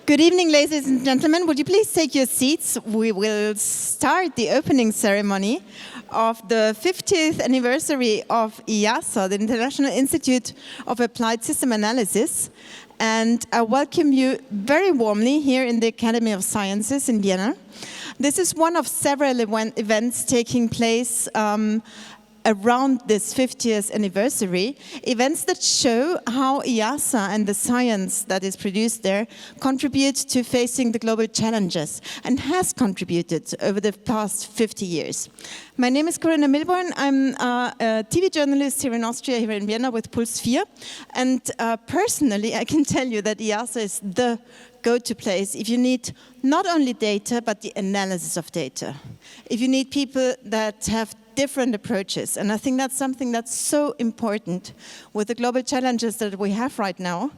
Good evening, ladies and gentlemen. Would you please take your seats? We will start the opening ceremony of the 50th anniversary of IIASA, the International Institute of Applied System Analysis. And I welcome you very warmly here in the Academy of Sciences in Vienna. This is one of several events taking place around this 50th anniversary, events that show how IIASA and the science that is produced there contribute to facing the global challenges and has contributed over the past 50 years. My name is Corinna Milborn. I'm a TV journalist here in Austria, here in Vienna with Puls 4. And personally, I can tell you that IIASA is the go-to place if you need not only data, but the analysis of data. If you need people that have different approaches. And I think that's something that's so important with the global challenges that we have right now.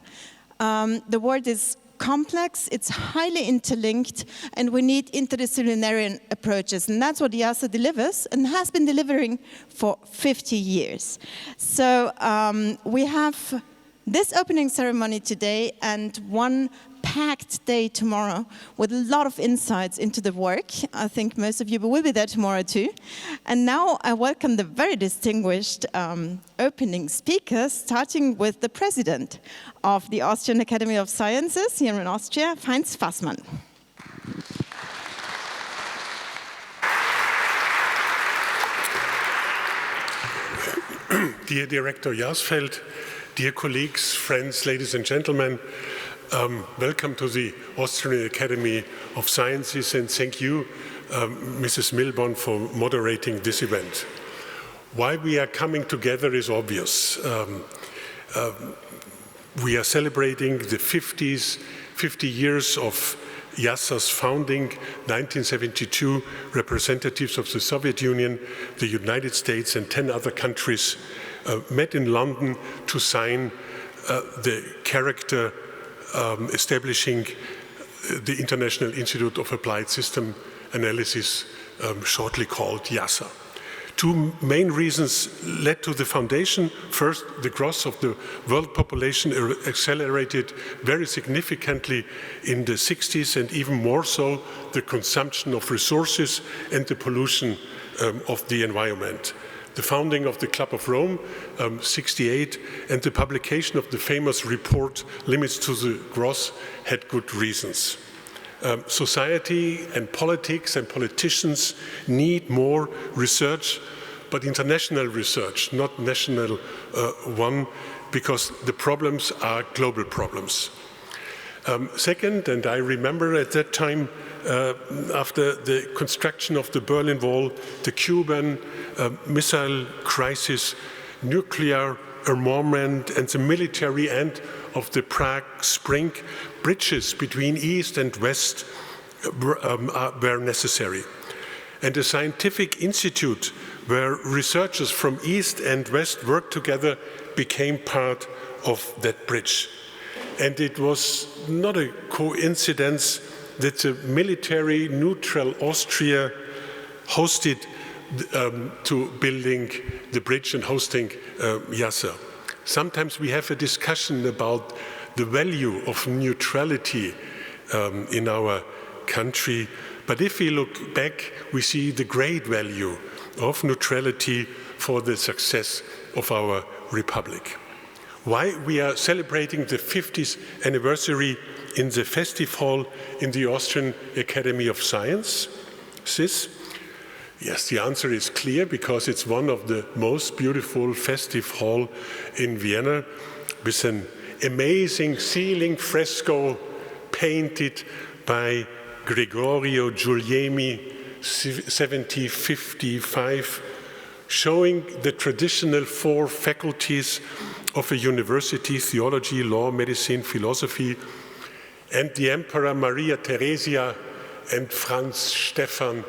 The world is complex, it's highly interlinked, and we need interdisciplinary approaches. And that's what IIASA delivers and has been delivering for 50 years. So we have this opening ceremony today and one packed day tomorrow with a lot of insights into the work. I think most of you will be there tomorrow too. And now I welcome the very distinguished opening speakers, starting with the president of the Austrian Academy of Sciences here in Austria, Heinz Fassmann. Dear Director Jasfeld, dear colleagues, friends, ladies and gentlemen, welcome to the Austrian Academy of Sciences, and thank you, Mrs. Milborn, for moderating this event. Why we are coming together is obvious. We are celebrating the 50 years of IIASA's founding, 1972, representatives of the Soviet Union, the United States, and 10 other countries met in London to sign the character establishing the International Institute of Applied System Analysis, shortly called IIASA. Two main reasons led to the foundation. First, the growth of the world population accelerated very significantly in the 60s, and even more so the consumption of resources and the pollution of the environment. The founding of the Club of Rome, 68, and the publication of the famous report, Limits to the Growth, had good reasons. Society and politics and politicians need more research, but international research, not national one, because the problems are global problems. Second, and I remember at that time, after the construction of the Berlin Wall, the Cuban missile crisis, nuclear armament, and the military end of the Prague Spring, bridges between East and West were necessary. And a scientific institute where researchers from East and West worked together became part of that bridge. And it was not a coincidence that the military neutral Austria hosted to building the bridge and hosting IIASA. Sometimes we have a discussion about the value of neutrality in our country, but if we look back, we see the great value of neutrality for the success of our republic. Why we are celebrating the 50th anniversary in the festive hall in the Austrian Academy of Sciences? Yes, the answer is clear, because it's one of the most beautiful festive hall in Vienna, with an amazing ceiling fresco painted by Gregorio Guglielmi, 1755, showing the traditional 4 faculties of a university: theology, law, medicine, philosophy, and the Emperor Maria Theresia and Franz Stephan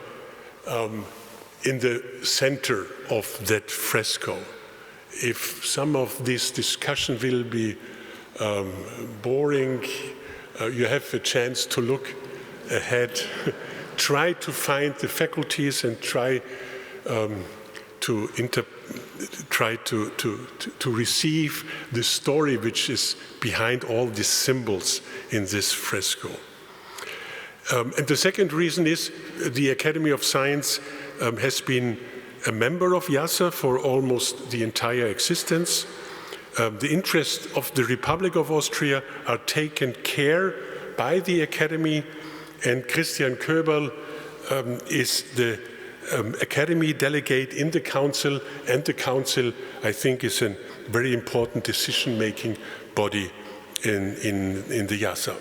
in the center of that fresco. If some of this discussion will be boring, you have a chance to look ahead. Try to find the faculties and try to try to receive the story which is behind all these symbols in this fresco. And the second reason is the Academy of Science has been a member of IIASA for almost the entire existence. The interests of the Republic of Austria are taken care by the Academy, and Christian Köberl is the Academy delegate in the Council, and the Council, I think, is a very important decision-making body in the IIASA.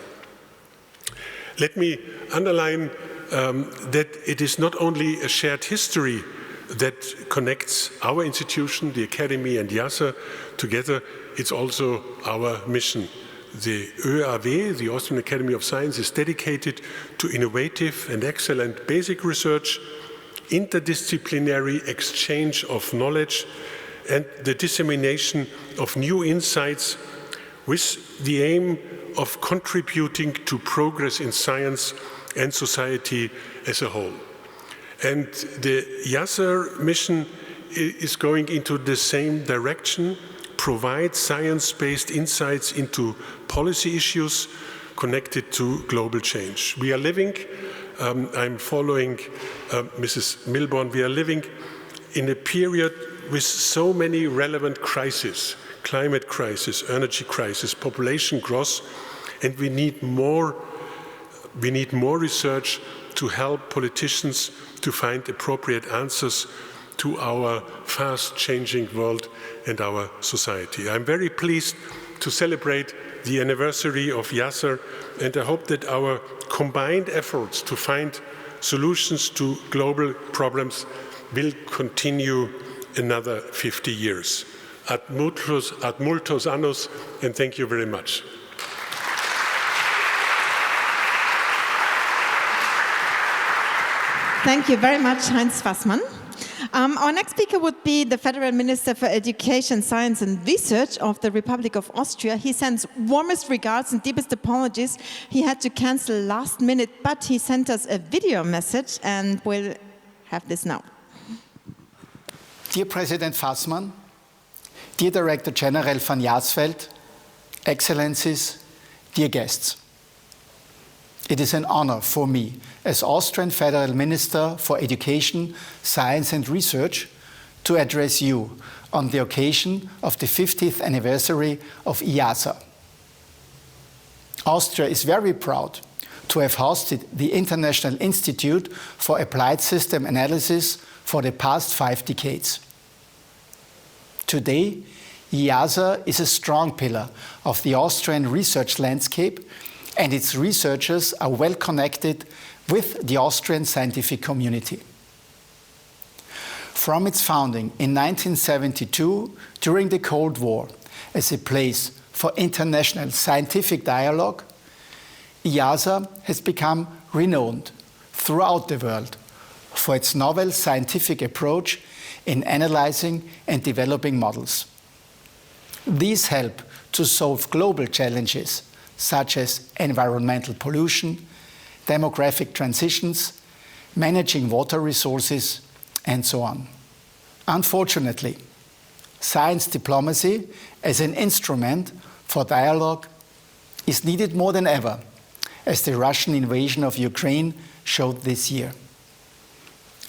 Let me underline that it is not only a shared history that connects our institution, the Academy, and IIASA together, it's also our mission. The OeAW, the Austrian Academy of Sciences, is dedicated to innovative and excellent basic research, interdisciplinary exchange of knowledge, and the dissemination of new insights with the aim of contributing to progress in science and society as a whole. And the IIASA mission is going into the same direction, provide science-based insights into policy issues connected to global change. We are living, I'm following Mrs. Milborn, we are living in a period with so many relevant crises: climate crisis, energy crisis, population growth, and we need more research to help politicians to find appropriate answers to our fast-changing world and our society. I'm very pleased to celebrate the anniversary of IIASA, and I hope that our combined efforts to find solutions to global problems will continue another 50 years. Ad multos annus, and thank you very much. Thank you very much, Heinz Fassmann. Our next speaker would be the Federal Minister for Education, Science and Research of the Republic of Austria. He sends warmest regards and deepest apologies. He had to cancel last minute, but he sent us a video message, and we'll have this now. Dear President Fassmann, dear Director General van Jaarsveld, Excellencies, dear guests. It is an honor for me, as Austrian Federal Minister for Education, Science and Research, to address you on the occasion of the 50th anniversary of IIASA. Austria is very proud to have hosted the International Institute for Applied System Analysis for the past 5 decades. Today, IIASA is a strong pillar of the Austrian research landscape, and its researchers are well connected with the Austrian scientific community. From its founding in 1972, during the Cold War, as a place for international scientific dialogue, IIASA has become renowned throughout the world for its novel scientific approach in analyzing and developing models. These help to solve global challenges such as environmental pollution, demographic transitions, managing water resources, and so on. Unfortunately, science diplomacy as an instrument for dialogue is needed more than ever, as the Russian invasion of Ukraine showed this year.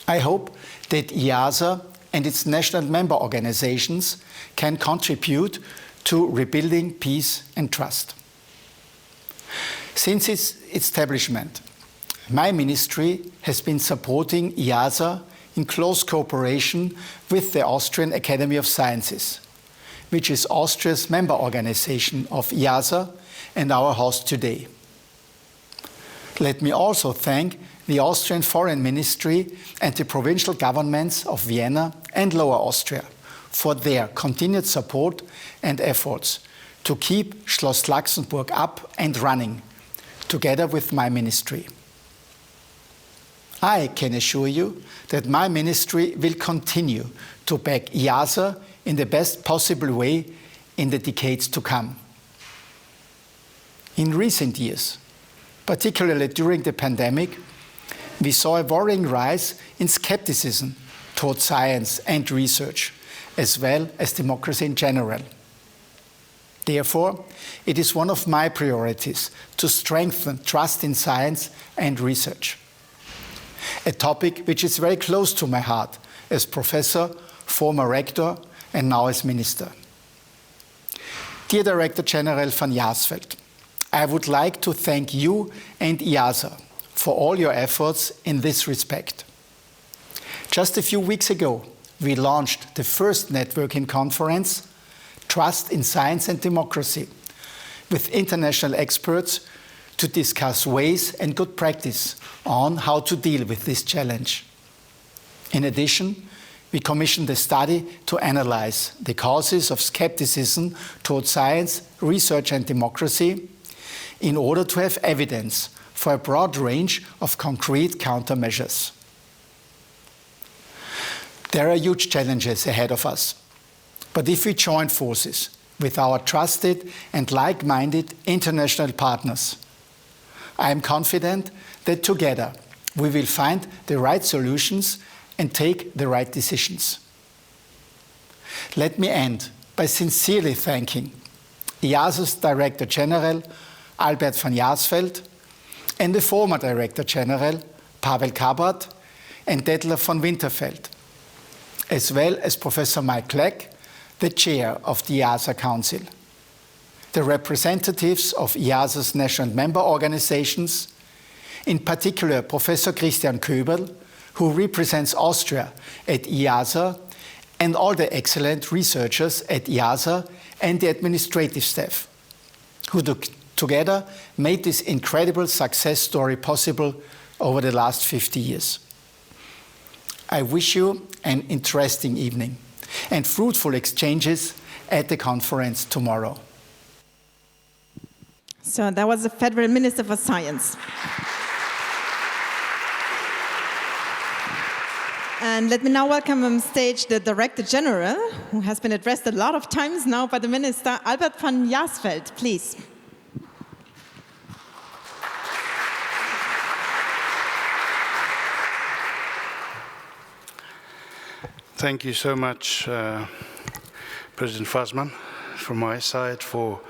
I hope that IIASA and its national member organizations can contribute to rebuilding peace and trust. Since its establishment, my ministry has been supporting IIASA in close cooperation with the Austrian Academy of Sciences, which is Austria's member organization of IIASA and our host today. Let me also thank the Austrian Foreign Ministry and the provincial governments of Vienna and Lower Austria for their continued support and efforts to keep Schloss Laxenburg up and running, together with my ministry. I can assure you that my ministry will continue to back IIASA in the best possible way in the decades to come. In recent years, particularly during the pandemic, we saw a worrying rise in skepticism towards science and research as well as democracy in general. Therefore, it is one of my priorities to strengthen trust in science and research, a topic which is very close to my heart as professor, former rector, and now as minister. Dear Director General van Jaarsveld, I would like to thank you and IIASA for all your efforts in this respect. Just a few weeks ago, we launched the first networking conference, Trust in Science and Democracy, with international experts to discuss ways and good practice on how to deal with this challenge. In addition, we commissioned a study to analyze the causes of skepticism towards science, research and democracy in order to have evidence for a broad range of concrete countermeasures. There are huge challenges ahead of us. But if we join forces with our trusted and like-minded international partners, I am confident that together we will find the right solutions and take the right decisions. Let me end by sincerely thanking IIASA's Director General, Albert van Jaarsveld, and the former Director General, Pavel Kabrat, and Detlev von Winterfeld, as well as Professor Mike Clegg, the chair of the IIASA Council, the representatives of IIASA's national member organizations, in particular Professor Christian Köberl, who represents Austria at IIASA, and all the excellent researchers at IIASA and the administrative staff, who together made this incredible success story possible over the last 50 years. I wish you an interesting evening and fruitful exchanges at the conference tomorrow. So that was the Federal Minister for Science. And let me now welcome on stage the Director General, who has been addressed a lot of times now by the Minister, Albert van Jaarsveld, please. Thank you so much, President Fasman, from my side, for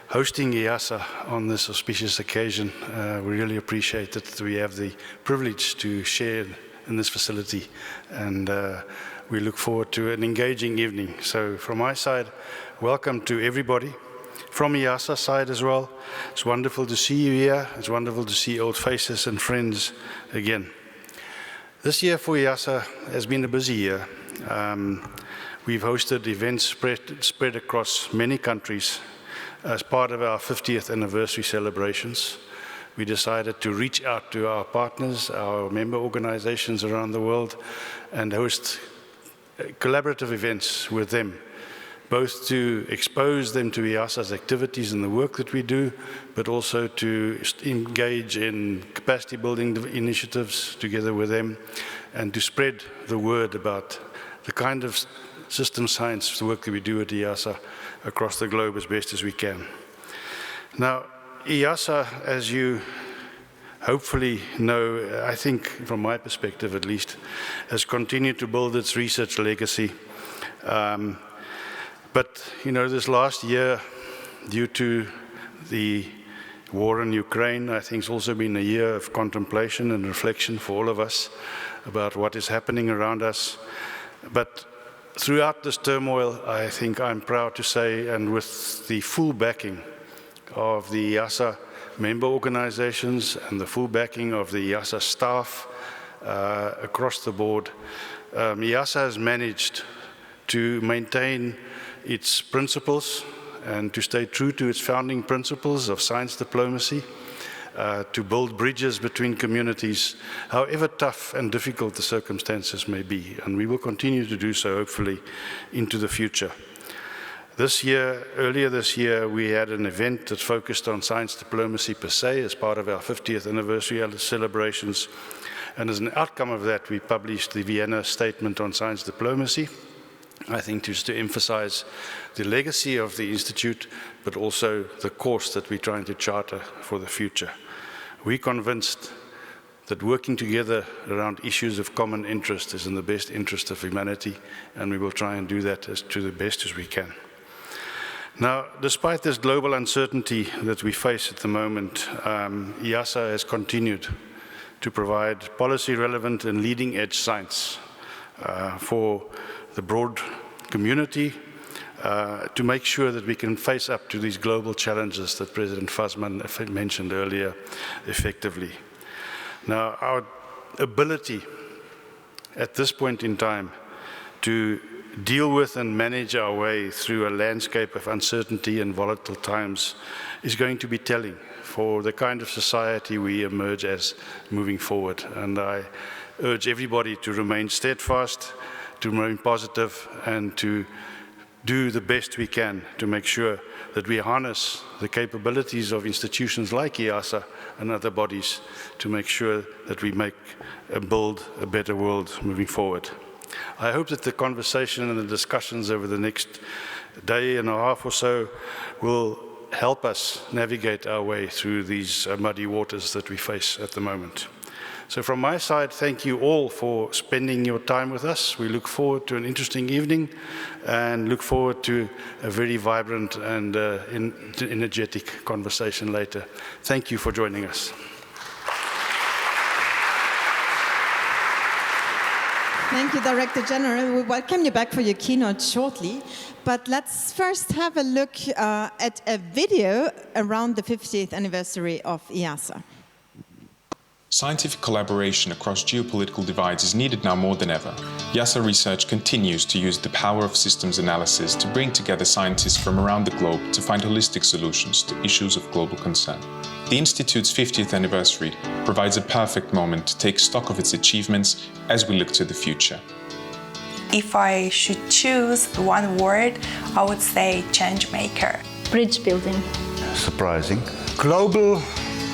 hosting IIASA on this auspicious occasion. We really appreciate that we have the privilege to share in this facility, and we look forward to an engaging evening. So from my side, welcome to everybody. From IIASA side as well, it's wonderful to see you here. It's wonderful to see old faces and friends again. This year for IIASA has been a busy year. We've hosted events spread across many countries as part of our 50th anniversary celebrations. We decided to reach out to our partners, our member organizations around the world, and host collaborative events with them, both to expose them to IIASA's activities and the work that we do, but also to engage in capacity building initiatives together with them, and to spread the word about the kind of system science work that we do at IIASA across the globe as best as we can. Now, IIASA, as you hopefully know, I think from my perspective at least, has continued to build its research legacy. But, you know, this last year, due to the war in Ukraine, I think it's also been a year of contemplation and reflection for all of us about what is happening around us. But throughout this turmoil, I think I'm proud to say, and with the full backing of the IIASA member organizations and the full backing of the IIASA staff across the board, IIASA has managed to maintain its principles and to stay true to its founding principles of science diplomacy, to build bridges between communities, however tough and difficult the circumstances may be. And we will continue to do so, hopefully, into the future. This year, earlier this year, we had an event that focused on science diplomacy per se as part of our 50th anniversary celebrations. And as an outcome of that, we published the Vienna Statement on Science Diplomacy, I think just to emphasize the legacy of the Institute, but also the course that we're trying to charter for the future. We're convinced that working together around issues of common interest is in the best interest of humanity, and we will try and do that as to the best as we can. Now, despite this global uncertainty that we face at the moment, IIASA has continued to provide policy-relevant and leading-edge science for the broad community to make sure that we can face up to these global challenges that President Fasman mentioned earlier effectively. Now, our ability at this point in time to deal with and manage our way through a landscape of uncertainty and volatile times is going to be telling for the kind of society we emerge as moving forward. And I urge everybody to remain steadfast, to remain positive, and to do the best we can to make sure that we harness the capabilities of institutions like IIASA and other bodies to make sure that we make and build a better world moving forward. I hope that the conversation and the discussions over the next day and a half or so will help us navigate our way through these muddy waters that we face at the moment. So from my side, thank you all for spending your time with us. We look forward to an interesting evening and look forward to a very vibrant and energetic conversation later. Thank you for joining us. Thank you, Director General. We welcome you back for your keynote shortly. But let's first have a look at a video around the 50th anniversary of IIASA. Scientific collaboration across geopolitical divides is needed now more than ever. IIASA research continues to use the power of systems analysis to bring together scientists from around the globe to find holistic solutions to issues of global concern. The Institute's 50th anniversary provides a perfect moment to take stock of its achievements as we look to the future. If I should choose one word, I would say change maker. Bridge building. Surprising. Global,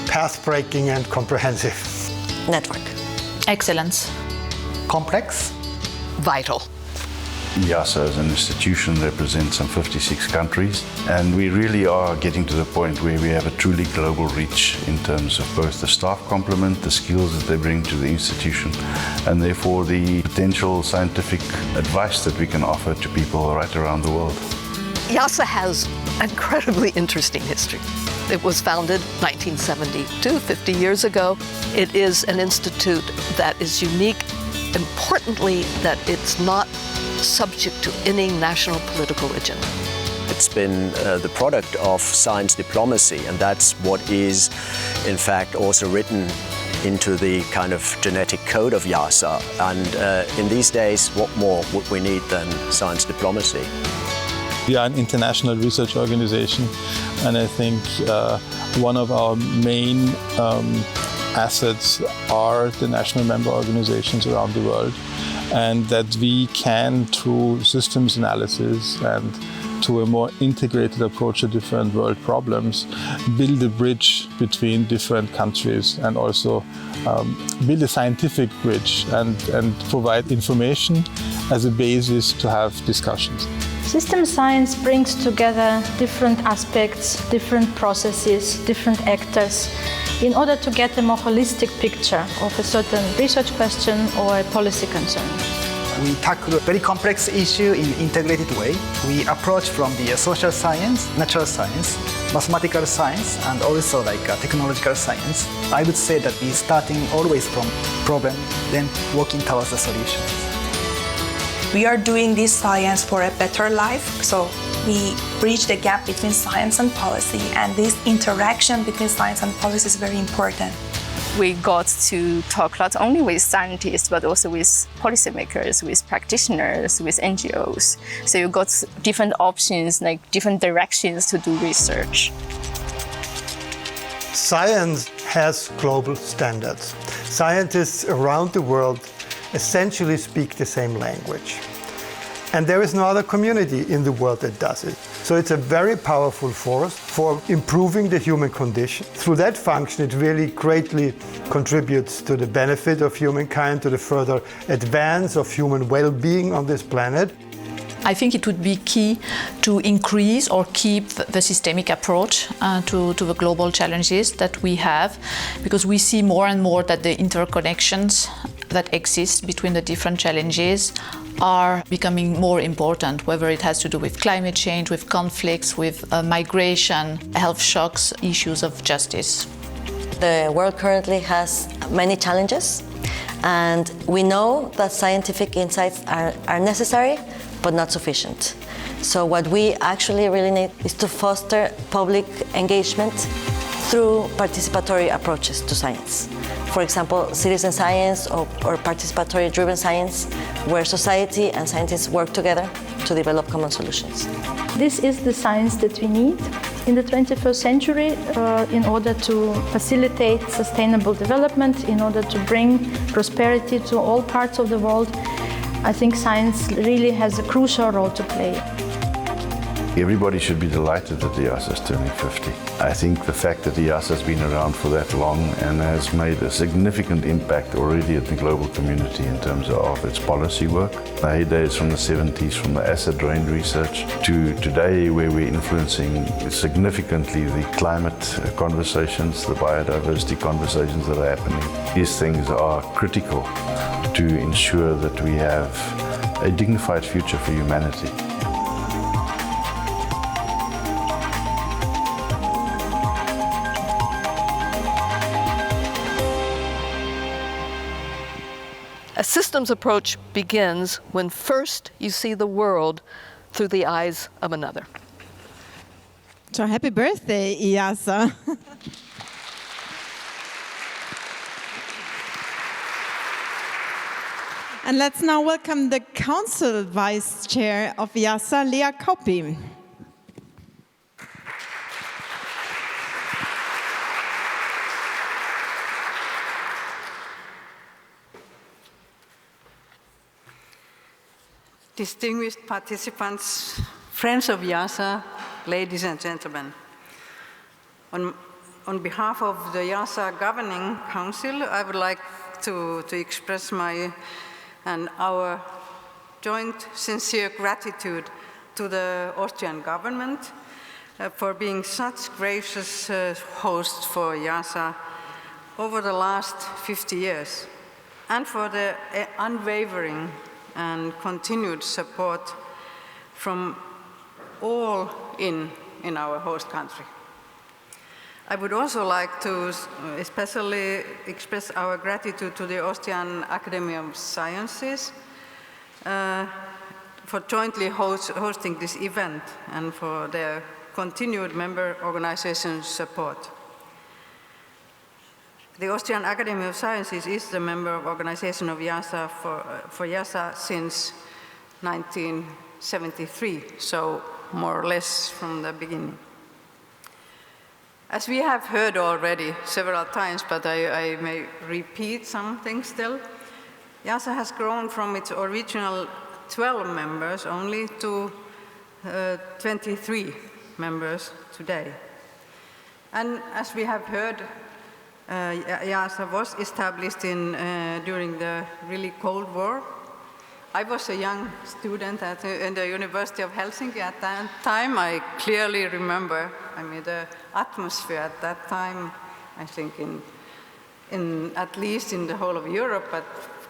path-breaking and comprehensive. Network. Excellence. Complex. Vital. IIASA as an institution represents some 56 countries, and we really are getting to the point where we have a truly global reach in terms of both the staff complement, the skills that they bring to the institution, and therefore the potential scientific advice that we can offer to people right around the world. IIASA has an incredibly interesting history. It was founded 1972, 50 years ago. It is an institute that is unique, importantly, that it's not subject to any national political agenda. It's been the product of science diplomacy, and that's what is, in fact, also written into the kind of genetic code of IIASA. And in these days, what more would we need than science diplomacy? We are an international research organization, and I think one of our main assets are the national member organizations around the world, and that we can, through systems analysis and to a more integrated approach to different world problems, build a bridge between different countries and also build a scientific bridge and provide information as a basis to have discussions. System science brings together different aspects, different processes, different actors in order to get a more holistic picture of a certain research question or a policy concern. We tackle a very complex issue in an integrated way. We approach from the social science, natural science, mathematical science, and also technological science. I would say that we're starting always from problem, then working towards the solutions. We are doing this science for a better life, so we bridge the gap between science and policy, and this interaction between science and policy is very important. We got to talk not only with scientists, but also with policymakers, with practitioners, with NGOs. So you got different options, like different directions to do research. Science has global standards. Scientists around the world essentially speak the same language. And there is no other community in the world that does it. So it's a very powerful force for improving the human condition. Through that function, it really greatly contributes to the benefit of humankind, to the further advance of human well-being on this planet. I think it would be key to increase or keep the systemic approach to the global challenges that we have, because we see more and more that the interconnections that exist between the different challenges are becoming more important, whether it has to do with climate change, with conflicts, with migration, health shocks, issues of justice. The world currently has many challenges, and we know that scientific insights are necessary, but not sufficient. So what we actually really need is to foster public engagement through participatory approaches to science. For example, citizen science or participatory-driven science, where society and scientists work together to develop common solutions. This is the science that we need in the 21st century in order to facilitate sustainable development, in order to bring prosperity to all parts of the world. I think science really has a crucial role to play. Everybody should be delighted that the IIASA is turning 50. I think the fact that the IIASA has been around for that long and has made a significant impact already at the global community in terms of its policy work. The heydays from the 70s, from the acid rain research, to today where we're influencing significantly the climate conversations, the biodiversity conversations that are happening. These things are critical to ensure that we have a dignified future for humanity. A systems approach begins when first you see the world through the eyes of another. So happy birthday, IIASA. And let's now welcome the Council Vice Chair of IIASA, Lea Kauppi. Distinguished participants, friends of IIASA, ladies and gentlemen. On behalf of the IIASA Governing Council, I would like to express my and our joint sincere gratitude to the Austrian government for being such gracious host for IIASA over the last 50 years, and for the unwavering and continued support from all in our host country. I would also like to especially express our gratitude to the Austrian Academy of Sciences for jointly hosting this event and for their continued member organization support. The Austrian Academy of Sciences is the member organization of IIASA for IIASA since 1973, so more or less from the beginning. As we have heard already several times, but I may repeat something still, IIASA has grown from its original 12 members only to 23 members today. And as we have heard, IIASA was established during the really Cold War. I was a young student in the University of Helsinki at that time. I clearly remember, the atmosphere at that time, I think at least in the whole of Europe, but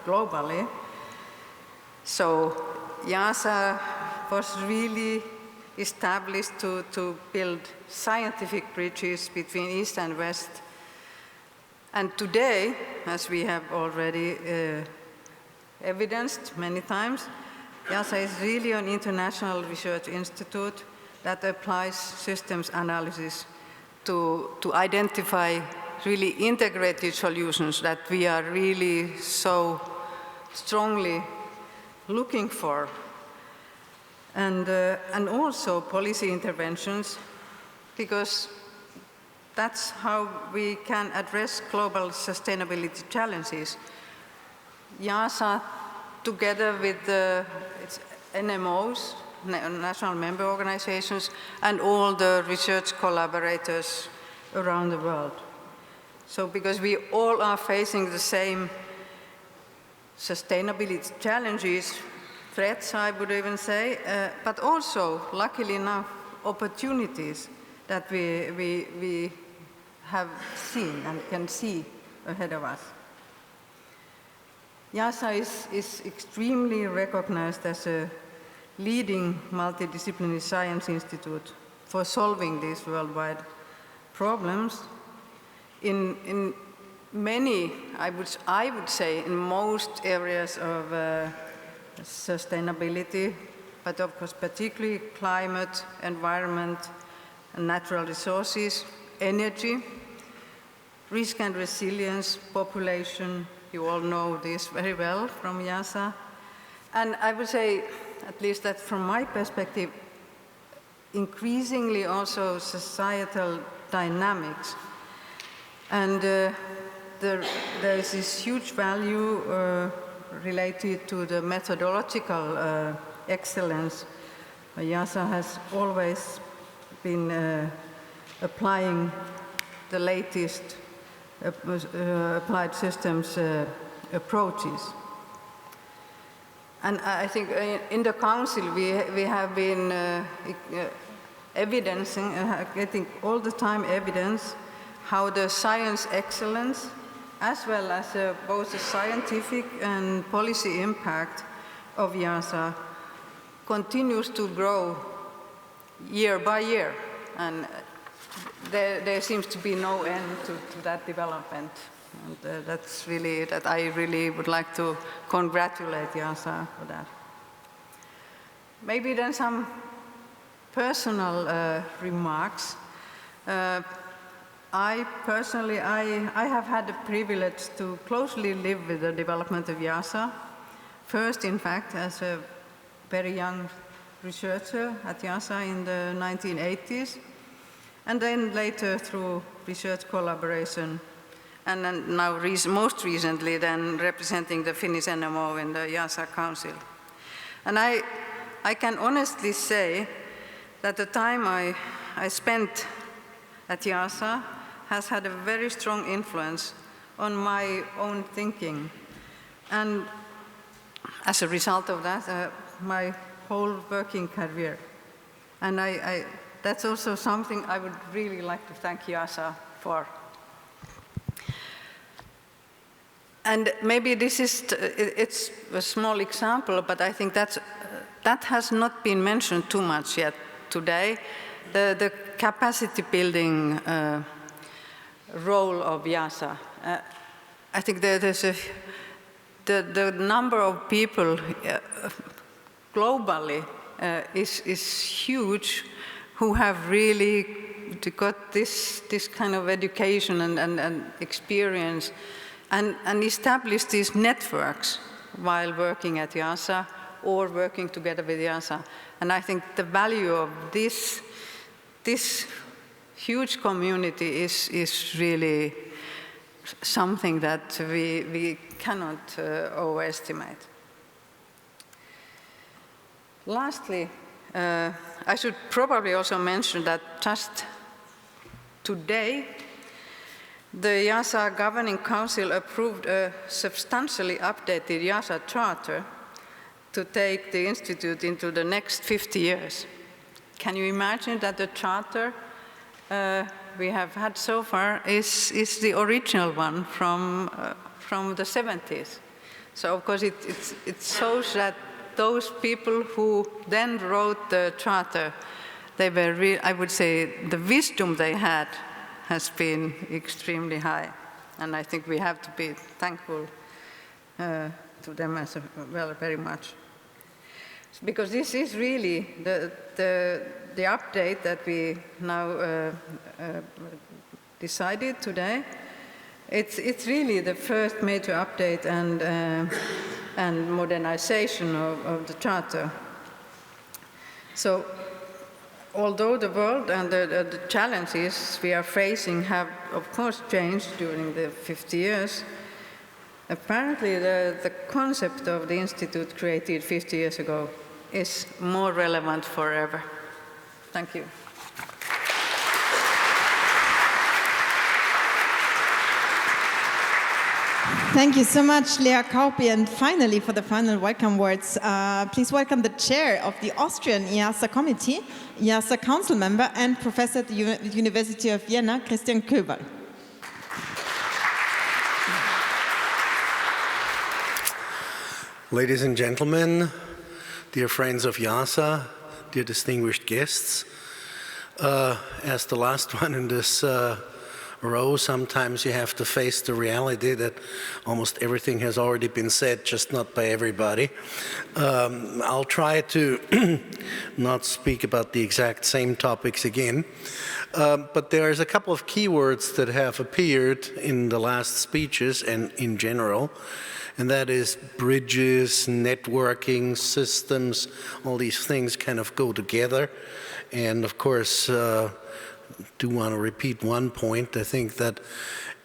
globally. So IIASA was really established to build scientific bridges between East and West. And today, as we have already evidenced many times, IIASA is really an international research institute that applies systems analysis to identify really integrated solutions that we are really so strongly looking for. And also policy interventions, because that's how we can address global sustainability challenges. IIASA, together with its NMOs, national member organizations, and all the research collaborators around the world. So because we all are facing the same sustainability challenges, threats, I would even say, but also, luckily enough, opportunities that we have seen and can see ahead of us. IIASA is extremely recognized as a leading multidisciplinary science institute for solving these worldwide problems. In many, I would say, in most areas of sustainability, but of course particularly climate, environment, and natural resources, energy, risk and resilience, population, you all know this very well from IIASA. And I would say, at least that from my perspective, increasingly also societal dynamics. And there is this huge value related to the methodological excellence. IIASA has always been applying the latest applied systems approaches. And I think in the Council we have been evidencing, getting all the time evidence how the science excellence, as well as both the scientific and policy impact of IIASA, continues to grow year by year. And there seems to be no end to that development. And that's really, that I really would like to congratulate IIASA for that. Maybe then some personal remarks. I personally, I have had the privilege to closely live with the development of IIASA. First, in fact, as a very young researcher at IIASA in the 1980s, and then later through research collaboration, and then now most recently then representing the Finnish NMO in the IIASA Council. And I can honestly say that the time I spent at IIASA has had a very strong influence on my own thinking. And as a result of that, my whole working career. And that's also something I would really like to thank IIASA for. And maybe this is, it's a small example, but I think that has not been mentioned too much yet today. The capacity building role of IIASA. I think there's the number of people globally is huge who have really got this kind of education and experience and established these networks while working at IIASA or working together with IIASA. And I think the value of this huge community is really something that we cannot overestimate. Lastly, I should probably also mention that just today, the IIASA Governing Council approved a substantially updated IIASA Charter to take the Institute into the next 50 years. Can you imagine that the Charter we have had so far is the original one from the 70s? So of course it shows that those people who then wrote the Charter, they were I would say the wisdom they had has been extremely high. And I think we have to be thankful to them as well very much. Because this is really the update that we now decided today. It's really the first major update and modernization of the Charter. So, although the world and the challenges we are facing have, of course, changed during the 50 years, apparently the concept of the Institute created 50 years ago is more relevant forever. Thank you. Thank you so much, Lea Kaupi. And finally, for the final welcome words, please welcome the chair of the Austrian IIASA Committee, IIASA Council member and professor at the University of Vienna, Christian Köberl. Ladies and gentlemen, dear friends of IIASA, dear distinguished guests, as the last one in this row, sometimes you have to face the reality that almost everything has already been said, just not by everybody. I'll try to not speak about the exact same topics again, but there's a couple of keywords that have appeared in the last speeches and in general, and that is bridges, networking, systems, all these things kind of go together. And of course, do want to repeat one point. I think that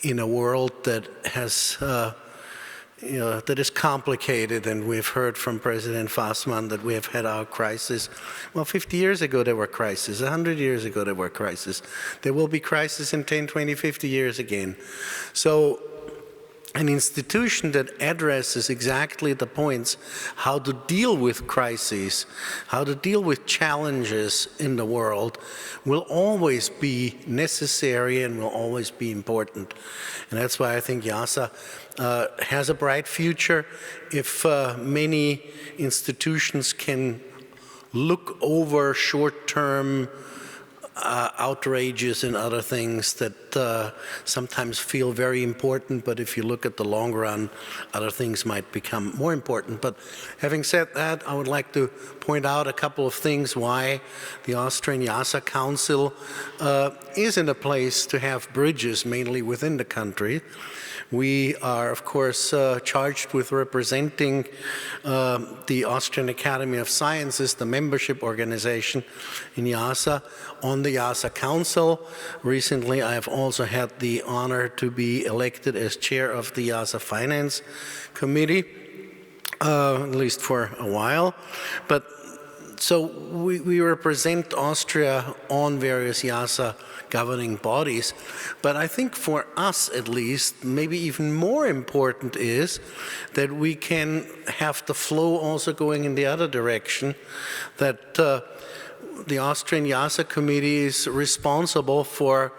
in a world that has, that is complicated, and we've heard from President Fassmann that we have had our crisis. Well, 50 years ago there were crises, 100 years ago there were crises. There will be crises in 10, 20, 50 years again. So an institution that addresses exactly the points how to deal with crises, how to deal with challenges in the world will always be necessary and will always be important. And that's why I think IIASA has a bright future if many institutions can look over short-term outrages and other things that sometimes feel very important, but if you look at the long run, other things might become more important. But having said that, I would like to point out a couple of things why the Austrian IIASA Council is in a place to have bridges, mainly within the country. We are, of course, charged with representing the Austrian Academy of Sciences, the membership organization in IIASA, on the IIASA Council. Recently, I have also had the honor to be elected as chair of the IIASA Finance Committee, at least for a while. But so we represent Austria on various IIASA governing bodies, but I think for us at least, maybe even more important is that we can have the flow also going in the other direction, that the Austrian IIASA Committee is responsible for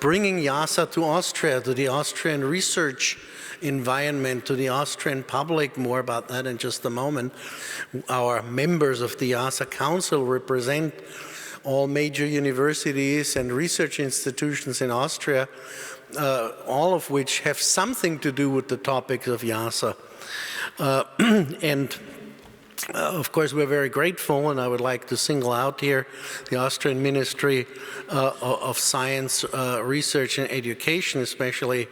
bringing IIASA to Austria, to the Austrian research environment, to the Austrian public. More about that in just a moment. Our members of the IIASA Council represent all major universities and research institutions in Austria, all of which have something to do with the topics of IIASA. Of course, we're very grateful, and I would like to single out here the Austrian Ministry of Science, Research and Education, especially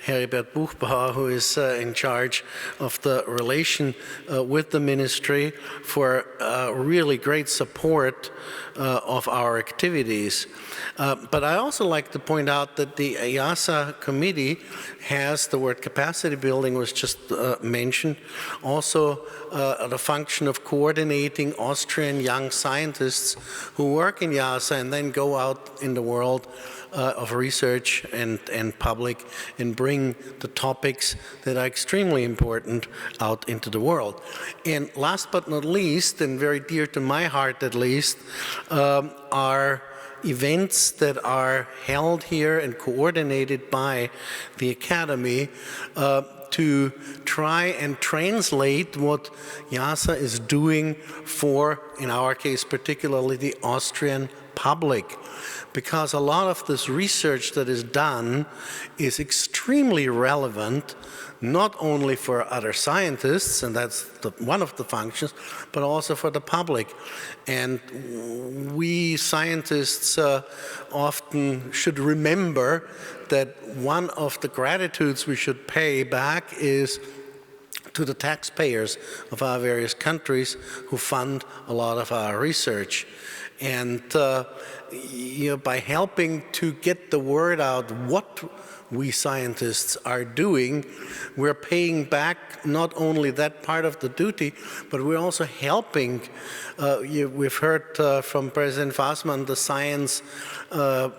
Heribert Buchbauer, who is in charge of the relation with the ministry, for really great support of our activities. But I also like to point out that the IIASA committee has, the word capacity building was just mentioned, also the function of coordinating Austrian young scientists who work in IIASA and then go out in the world of research and public and bring the topics that are extremely important out into the world. And last but not least, and very dear to my heart at least, are events that are held here and coordinated by the Academy to try and translate what IIASA is doing for, in our case particularly, the Austrian public. Because a lot of this research that is done is extremely relevant, not only for other scientists, and that's one of the functions, but also for the public. And we scientists often should remember that one of the gratitudes we should pay back is to the taxpayers of our various countries who fund a lot of our research. And by helping to get the word out, what we scientists are doing, we're paying back not only that part of the duty, but we're also helping. We've heard from President Fassmann the science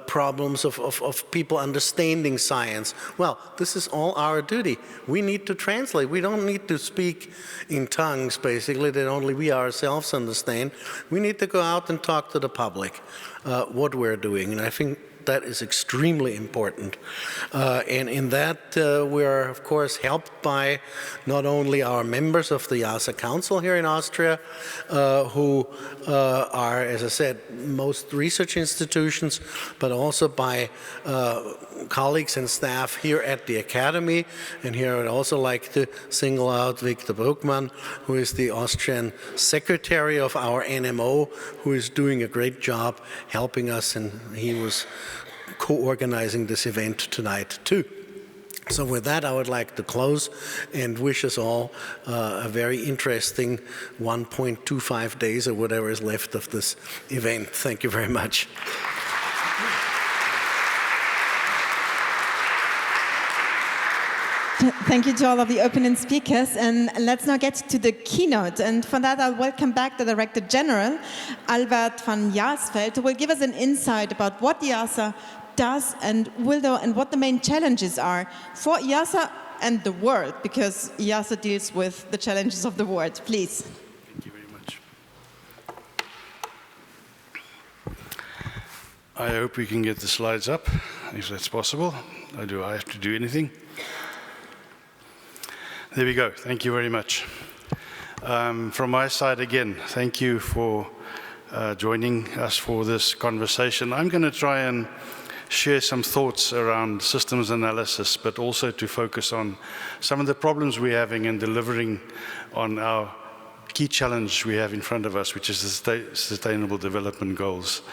problems of people understanding science. Well, this is all our duty. We need to translate. We don't need to speak in tongues, basically, that only we ourselves understand. We need to go out and talk to the public what we're doing, and I think that is extremely important. And in that, we are, of course, helped by not only our members of the IIASA Council here in Austria, who are, as I said, most research institutions, but also by colleagues and staff here at the Academy. And here I would also like to single out Viktor Bruckmann, who is the Austrian secretary of our NMO, who is doing a great job helping us, and he was co-organizing this event tonight too. So with that, I would like to close and wish us all a very interesting 1.25 days or whatever is left of this event. Thank you very much. Thank you to all of the opening speakers, and let's now get to the keynote. And for that, I'll welcome back the Director General, Albert van Jaarsveld, who will give us an insight about what IIASA does and will do, and what the main challenges are for IIASA and the world, because IIASA deals with the challenges of the world. Please. Thank you very much. I hope we can get the slides up, if that's possible. Or do I have to do anything? There we go. Thank you very much. From my side, again, thank you for joining us for this conversation. I'm going to try and share some thoughts around systems analysis, but also to focus on some of the problems we're having in delivering on our key challenge we have in front of us, which is the Sustainable Development Goals.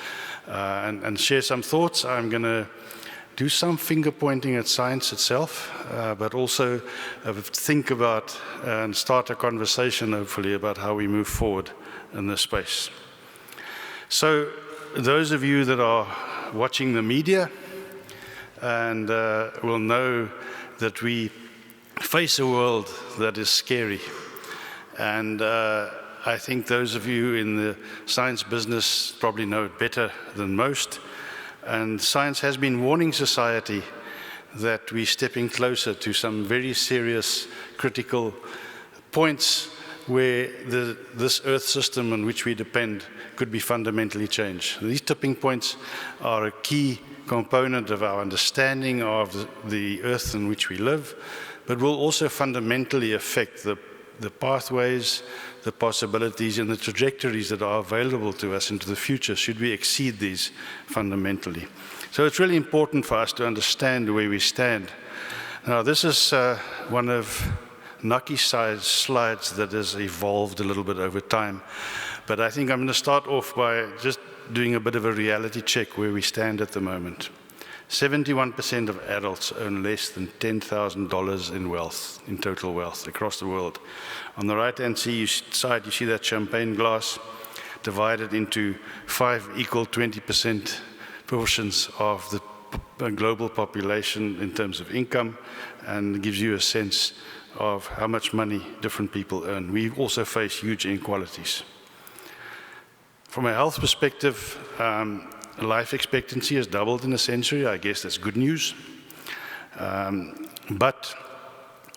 And share some thoughts. I'm going to do some finger pointing at science itself, but also think about and start a conversation, hopefully, about how we move forward in this space. So those of you that are watching the media and will know that we face a world that is scary. And I think those of you in the science business probably know it better than most. And science has been warning society that we're stepping closer to some very serious, critical points where this Earth system on which we depend could be fundamentally changed. These tipping points are a key component of our understanding of the Earth in which we live, but will also fundamentally affect the pathways, the possibilities and the trajectories that are available to us into the future should we exceed these fundamentally. So it's really important for us to understand where we stand. Now this is one of Naki's slides that has evolved a little bit over time, but I think I'm going to start off by just doing a bit of a reality check where we stand at the moment. 71% of adults own less than $10,000 in wealth, in total wealth, across the world. On the right-hand side, you see that champagne glass divided into 5 equal 20% portions of the global population in terms of income, and gives you a sense of how much money different people earn. We also face huge inequalities. From a health perspective, life expectancy has doubled in a century. I guess that's good news. But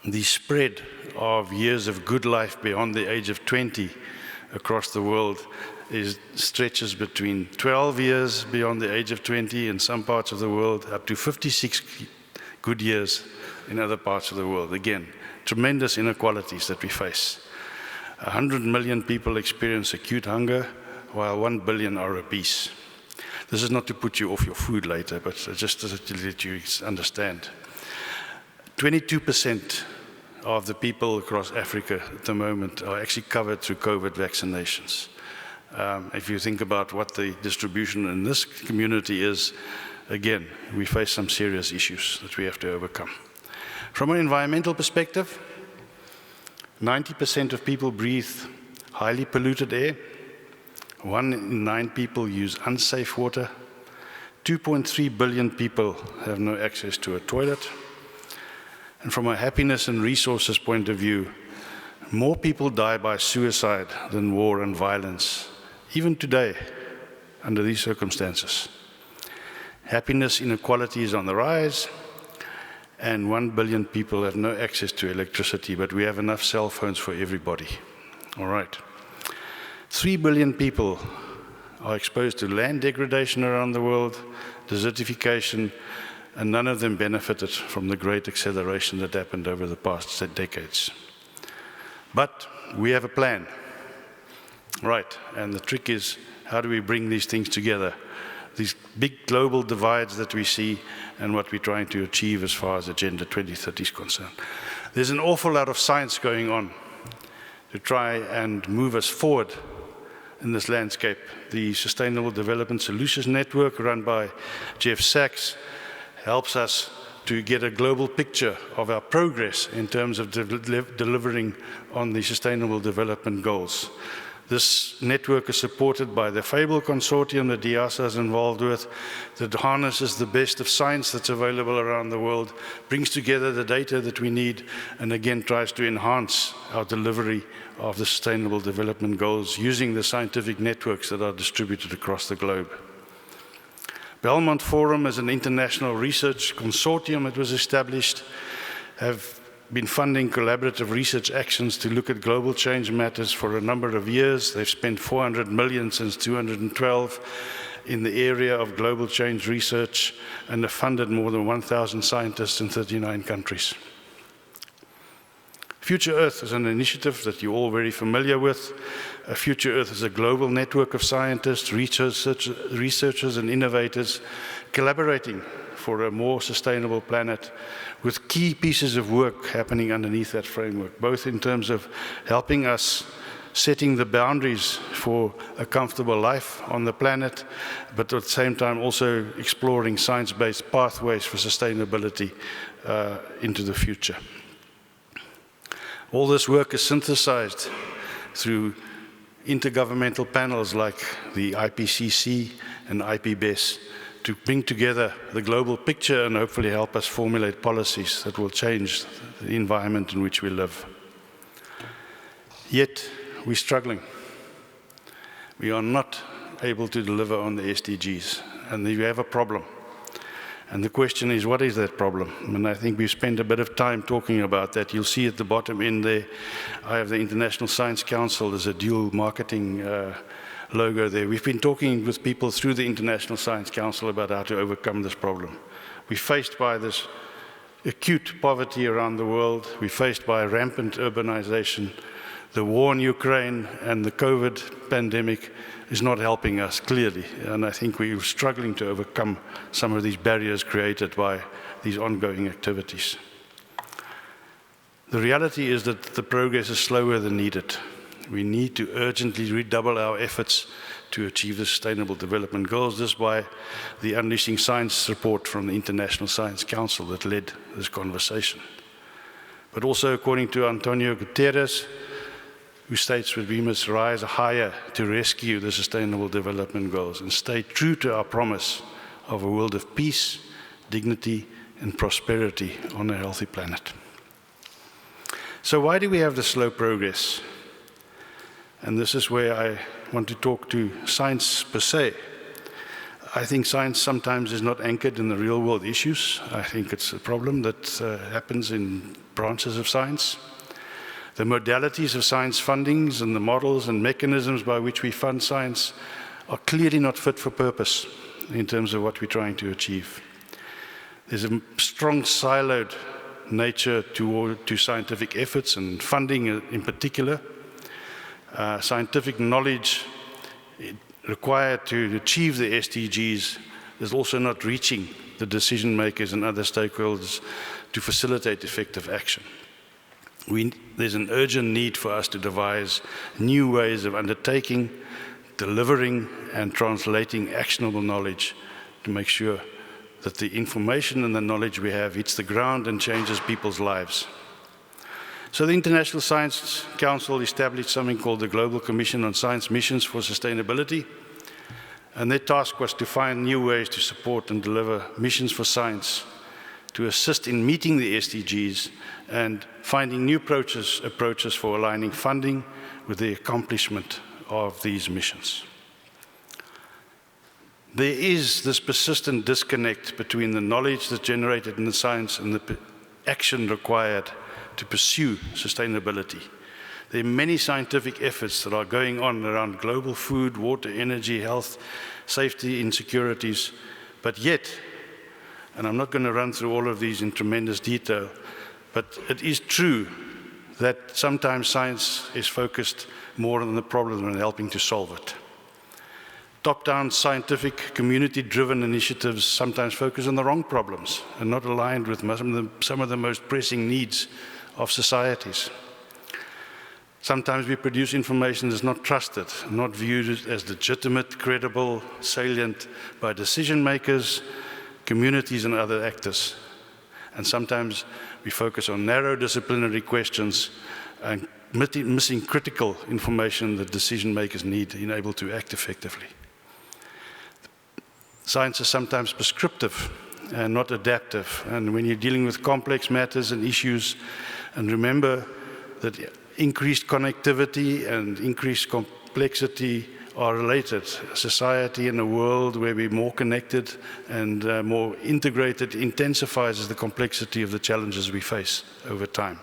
the spread of years of good life beyond the age of 20 across the world stretches between 12 years beyond the age of 20 in some parts of the world, up to 56 good years in other parts of the world. Again, tremendous inequalities that we face. 100 million people experience acute hunger, while 1 billion are obese. This is not to put you off your food later, but just to let you understand. 22% of the people across Africa at the moment are actually covered through COVID vaccinations. If you think about what the distribution in this community is, again, we face some serious issues that we have to overcome. From an environmental perspective, 90% of people breathe highly polluted air. 1 in 9 people use unsafe water. 2.3 billion people have no access to a toilet. And from a happiness and resources point of view, more people die by suicide than war and violence, even today, under these circumstances. Happiness inequality is on the rise, and 1 billion people have no access to electricity, but we have enough cell phones for everybody. All right. 3 billion people are exposed to land degradation around the world, desertification, and none of them benefited from the great acceleration that happened over the past decades. But we have a plan, right? And the trick is, how do we bring these things together? These big global divides that we see and what we're trying to achieve as far as Agenda 2030 is concerned. There's an awful lot of science going on to try and move us forward in this landscape. The Sustainable Development Solutions Network, run by Jeff Sachs, helps us to get a global picture of our progress in terms of delivering on the Sustainable Development Goals. This network is supported by the FABLE consortium that IIASA is involved with, that harnesses the best of science that's available around the world, brings together the data that we need, and again tries to enhance our delivery of the Sustainable Development Goals using the scientific networks that are distributed across the globe. Belmont Forum is an international research consortium that was established, have been funding collaborative research actions to look at global change matters for a number of years. They've spent 400 million since 2012 in the area of global change research and have funded more than 1,000 scientists in 39 countries. Future Earth is an initiative that you're all very familiar with. Future Earth is a global network of scientists, researchers and innovators collaborating for a more sustainable planet, with key pieces of work happening underneath that framework, both in terms of helping us setting the boundaries for a comfortable life on the planet, but at the same time also exploring science-based pathways for sustainability into the future. All this work is synthesized through intergovernmental panels like the IPCC and IPBES to bring together the global picture and hopefully help us formulate policies that will change the environment in which we live. Yet, we're struggling. We are not able to deliver on the SDGs, and we have a problem. And the question is, what is that problem? And I think we've spent a bit of time talking about that. You'll see at the bottom in there, I have the International Science Council. There's a dual marketing logo there. We've been talking with people through the International Science Council about how to overcome this problem. We're faced by this acute poverty around the world. We're faced by rampant urbanization. The war in Ukraine and the COVID pandemic is not helping us, clearly. And I think we're struggling to overcome some of these barriers created by these ongoing activities. The reality is that the progress is slower than needed. We need to urgently redouble our efforts to achieve the Sustainable Development Goals. This by the Unleashing Science report from the International Science Council that led this conversation. But also according to Antonio Guterres, who states that we must rise higher to rescue the Sustainable Development Goals and stay true to our promise of a world of peace, dignity, and prosperity on a healthy planet. So why do we have the slow progress? And this is where I want to talk to science per se. I think science sometimes is not anchored in the real world issues. I think it's a problem that happens in branches of science. The modalities of science fundings and the models and mechanisms by which we fund science are clearly not fit for purpose in terms of what we're trying to achieve. There's a strong siloed nature to scientific efforts and funding in particular. Scientific knowledge required to achieve the SDGs is also not reaching the decision makers and other stakeholders to facilitate effective action. There's an urgent need for us to devise new ways of undertaking, delivering, and translating actionable knowledge to make sure that the information and the knowledge we have hits the ground and changes people's lives. So the International Science Council established something called the Global Commission on Science Missions for Sustainability. And their task was to find new ways to support and deliver missions for science, to assist in meeting the SDGs and finding new approaches for aligning funding with the accomplishment of these missions. There is this persistent disconnect between the knowledge that's generated in the science and the action required to pursue sustainability. There are many scientific efforts that are going on around global food, water, energy, health, safety, insecurities, but yet, and I'm not going to run through all of these in tremendous detail, but it is true that sometimes science is focused more on the problem than helping to solve it. Top-down scientific, community-driven initiatives sometimes focus on the wrong problems and not aligned with some of the most pressing needs of societies. Sometimes we produce information that's not trusted, not viewed as legitimate, credible, salient by decision makers, communities and other actors. And sometimes we focus on narrow disciplinary questions and missing critical information that decision makers need in able to act effectively. Science is sometimes prescriptive and not adaptive. And when you're dealing with complex matters and issues, and remember that increased connectivity and increased complexity are related. A society and a world where we're more connected and more integrated intensifies the complexity of the challenges we face over time.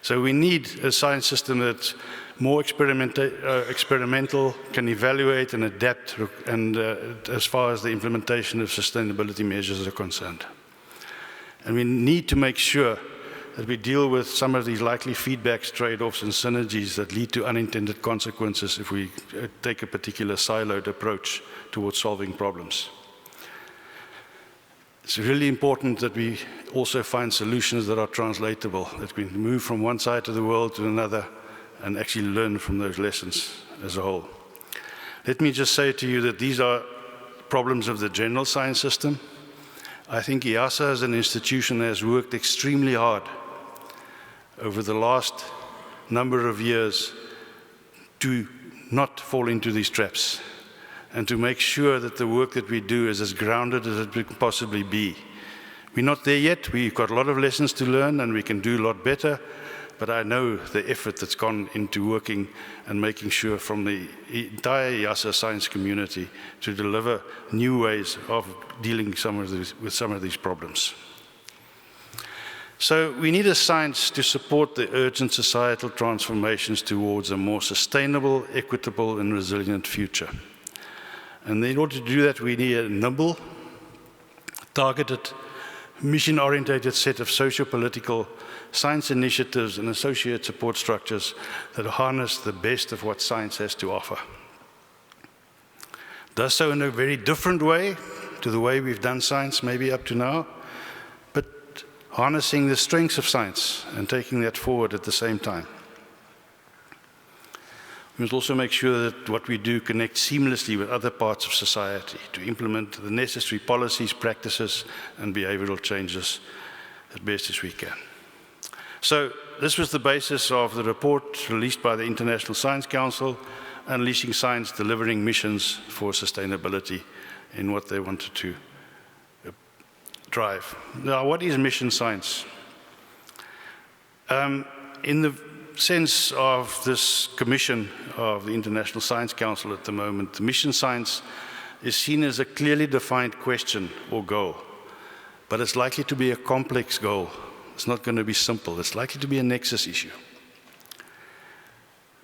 So we need a science system that's more experimental, can evaluate and adapt, and as far as the implementation of sustainability measures are concerned. And we need to make sure that we deal with some of these likely feedbacks, trade-offs, and synergies that lead to unintended consequences if we take a particular siloed approach towards solving problems. It's really important that we also find solutions that are translatable, that we move from one side of the world to another and actually learn from those lessons as a whole. Let me just say to you that these are problems of the general science system. I think IIASA as an institution has worked extremely hard over the last number of years to not fall into these traps and to make sure that the work that we do is as grounded as it can possibly be. We're not there yet. We've got a lot of lessons to learn and we can do a lot better, but I know the effort that's gone into working and making sure from the entire IIASA science community to deliver new ways of dealing with some of these problems. So we need a science to support the urgent societal transformations towards a more sustainable, equitable, and resilient future. And in order to do that, we need a nimble, targeted, mission-oriented set of socio-political science initiatives and associate support structures that harness the best of what science has to offer. Does so in a very different way to the way we've done science maybe up to now, but harnessing the strengths of science and taking that forward at the same time. We must also make sure that what we do connects seamlessly with other parts of society to implement the necessary policies, practices, and behavioral changes as best as we can. So this was the basis of the report released by the International Science Council, Unleashing Science, Delivering Missions for Sustainability in what they wanted to drive. Now, what is mission science? In the sense of this commission of the International Science Council at the moment, mission science is seen as a clearly defined question or goal, but it's likely to be a complex goal. It's not going to be simple. It's likely to be a nexus issue.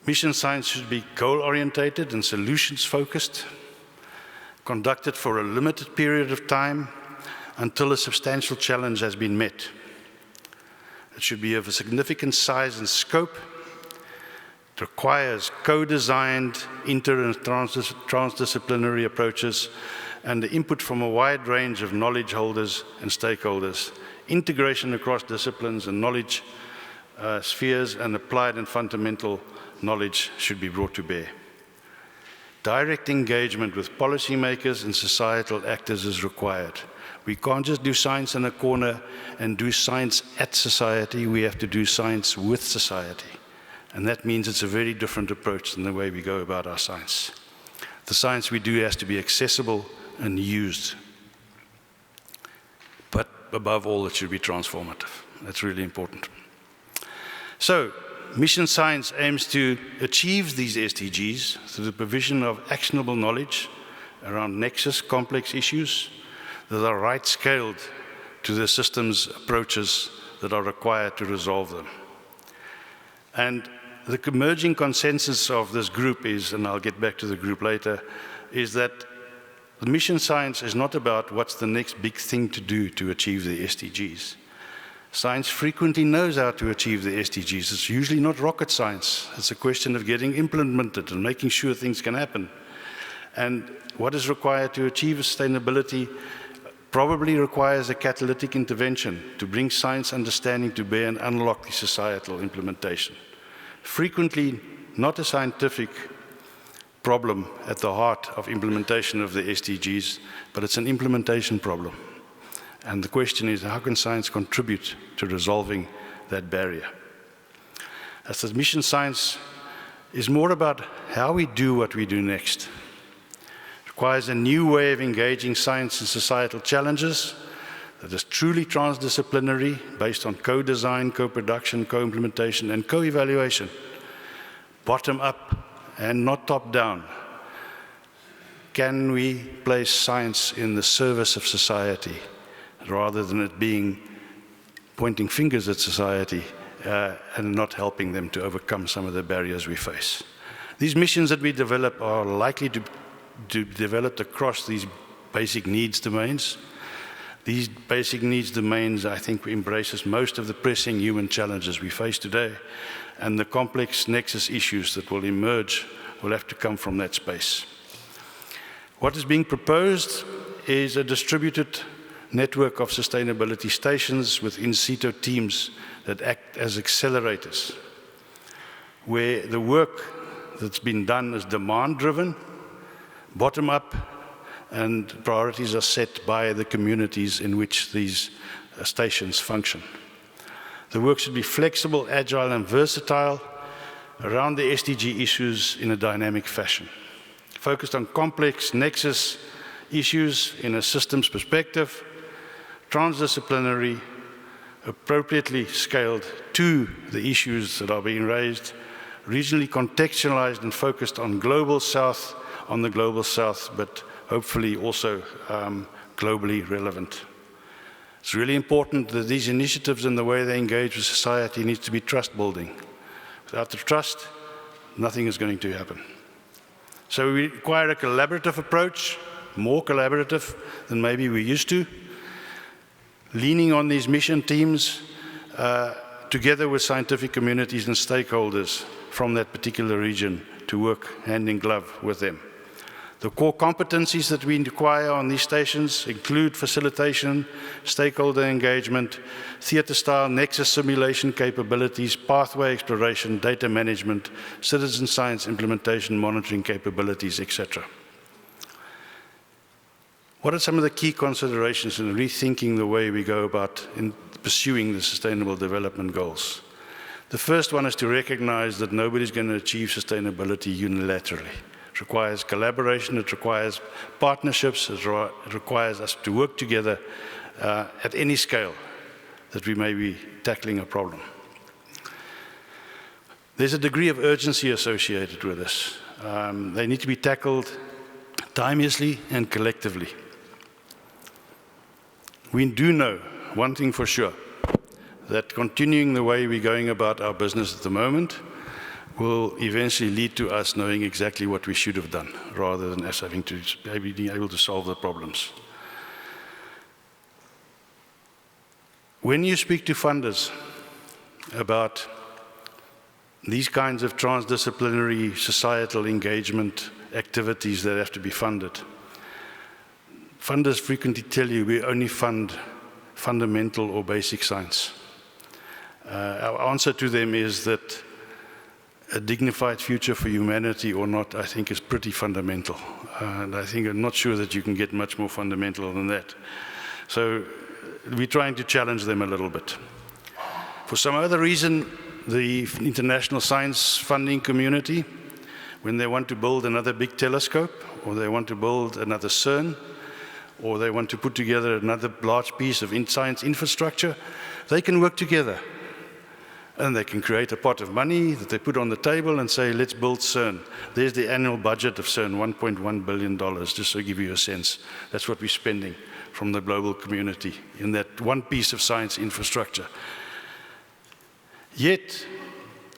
Mission science should be goal-orientated and solutions-focused, conducted for a limited period of time until a substantial challenge has been met. It should be of a significant size and scope. It requires co-designed inter- and transdisciplinary approaches and the input from a wide range of knowledge holders and stakeholders. Integration across disciplines and knowledge spheres and applied and fundamental knowledge should be brought to bear. Direct engagement with policymakers and societal actors is required. We can't just do science in a corner and do science at society. We have to do science with society. And that means it's a very different approach than the way we go about our science. The science we do has to be accessible and used. But above all, it should be transformative. That's really important. So, Mission Science aims to achieve these SDGs through the provision of actionable knowledge around nexus complex issues that are right-scaled to the systems approaches that are required to resolve them. And the emerging consensus of this group is, and I'll get back to the group later, is that the mission science is not about what's the next big thing to do to achieve the SDGs. Science frequently knows how to achieve the SDGs. It's usually not rocket science. It's a question of getting implemented and making sure things can happen. And what is required to achieve sustainability probably requires a catalytic intervention to bring science understanding to bear and unlock the societal implementation. Frequently, not a scientific problem at the heart of implementation of the SDGs, but it's an implementation problem. And the question is, how can science contribute to resolving that barrier? As the mission science is more about how we do what we do next. It requires a new way of engaging science in societal challenges that is truly transdisciplinary, based on co-design, co-production, co-implementation, and co-evaluation, bottom up and not top down. Can we place science in the service of society rather than it being pointing fingers at society and not helping them to overcome some of the barriers we face? These missions that we develop are likely to be developed across these basic needs domains. These basic needs domains, I think, embraces most of the pressing human challenges we face today, and the complex nexus issues that will emerge will have to come from that space. What is being proposed is a distributed network of sustainability stations with in situ teams that act as accelerators, where the work that's been done is demand-driven, bottom-up, and priorities are set by the communities in which these stations function. The work should be flexible, agile, and versatile around the SDG issues in a dynamic fashion, focused on complex nexus issues in a systems perspective, transdisciplinary, appropriately scaled to the issues that are being raised, regionally contextualized and focused on global south, on the global south, but hopefully also globally relevant. It's really important that these initiatives and the way they engage with society needs to be trust building. Without the trust, nothing is going to happen. So we require a collaborative approach, more collaborative than maybe we used to, leaning on these mission teams together with scientific communities and stakeholders from that particular region to work hand in glove with them. The core competencies that we require on these stations include facilitation, stakeholder engagement, theater-style nexus simulation capabilities, pathway exploration, data management, citizen science implementation, monitoring capabilities, etc. What are some of the key considerations in rethinking the way we go about in pursuing the Sustainable Development Goals? The first one is to recognize that nobody's going to achieve sustainability unilaterally. It requires collaboration, it requires partnerships, it requires us to work together at any scale that we may be tackling a problem. There's a degree of urgency associated with this. They need to be tackled timelessly and collectively. We do know one thing for sure, that continuing the way we're going about our business at the moment will eventually lead to us knowing exactly what we should have done, rather than us having to being able to solve the problems. When you speak to funders about these kinds of transdisciplinary societal engagement activities that have to be funded, funders frequently tell you we only fund fundamental or basic science. Our answer to them is that a dignified future for humanity or not, I think, is pretty fundamental. And I think I'm not sure that you can get much more fundamental than that. So we're trying to challenge them a little bit. For some other reason, the international science funding community, when they want to build another big telescope or they want to build another CERN, or they want to put together another large piece of science infrastructure, they can work together. And they can create a pot of money that they put on the table and say, let's build CERN. There's the annual budget of CERN, $1.1 billion, just to give you a sense. That's what we're spending from the global community in that one piece of science infrastructure. Yet,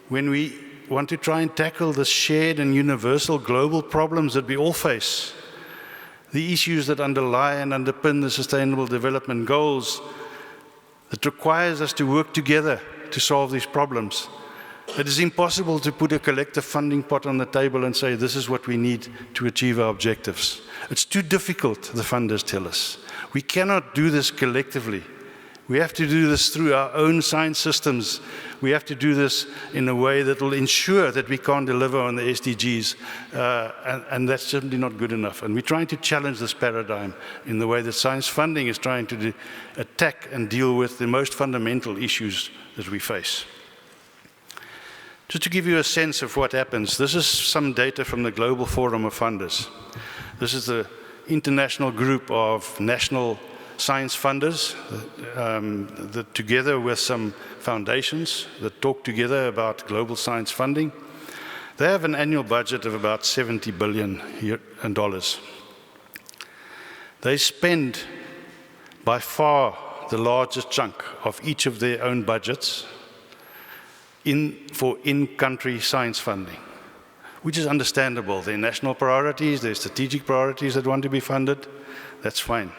when we want to try and tackle the shared and universal global problems that we all face, the issues that underlie and underpin the Sustainable Development Goals, that requires us to work together to solve these problems. It is impossible to put a collective funding pot on the table and say, this is what we need to achieve our objectives. It's too difficult, the funders tell us. We cannot do this collectively. We have to do this through our own science systems. We have to do this in a way that will ensure that we can't deliver on the SDGs, and that's simply not good enough. And we're trying to challenge this paradigm in the way that science funding is trying to attack and deal with the most fundamental issues that we face. Just to give you a sense of what happens, this is some data from the Global Forum of Funders. This is the international group of national science funders that together with some foundations that talk together about global science funding. They have an annual budget of about $70 billion. They spend by far the largest chunk of each of their own budgets for in-country science funding, which is understandable. There are national priorities, there are strategic priorities that want to be funded. That's fine.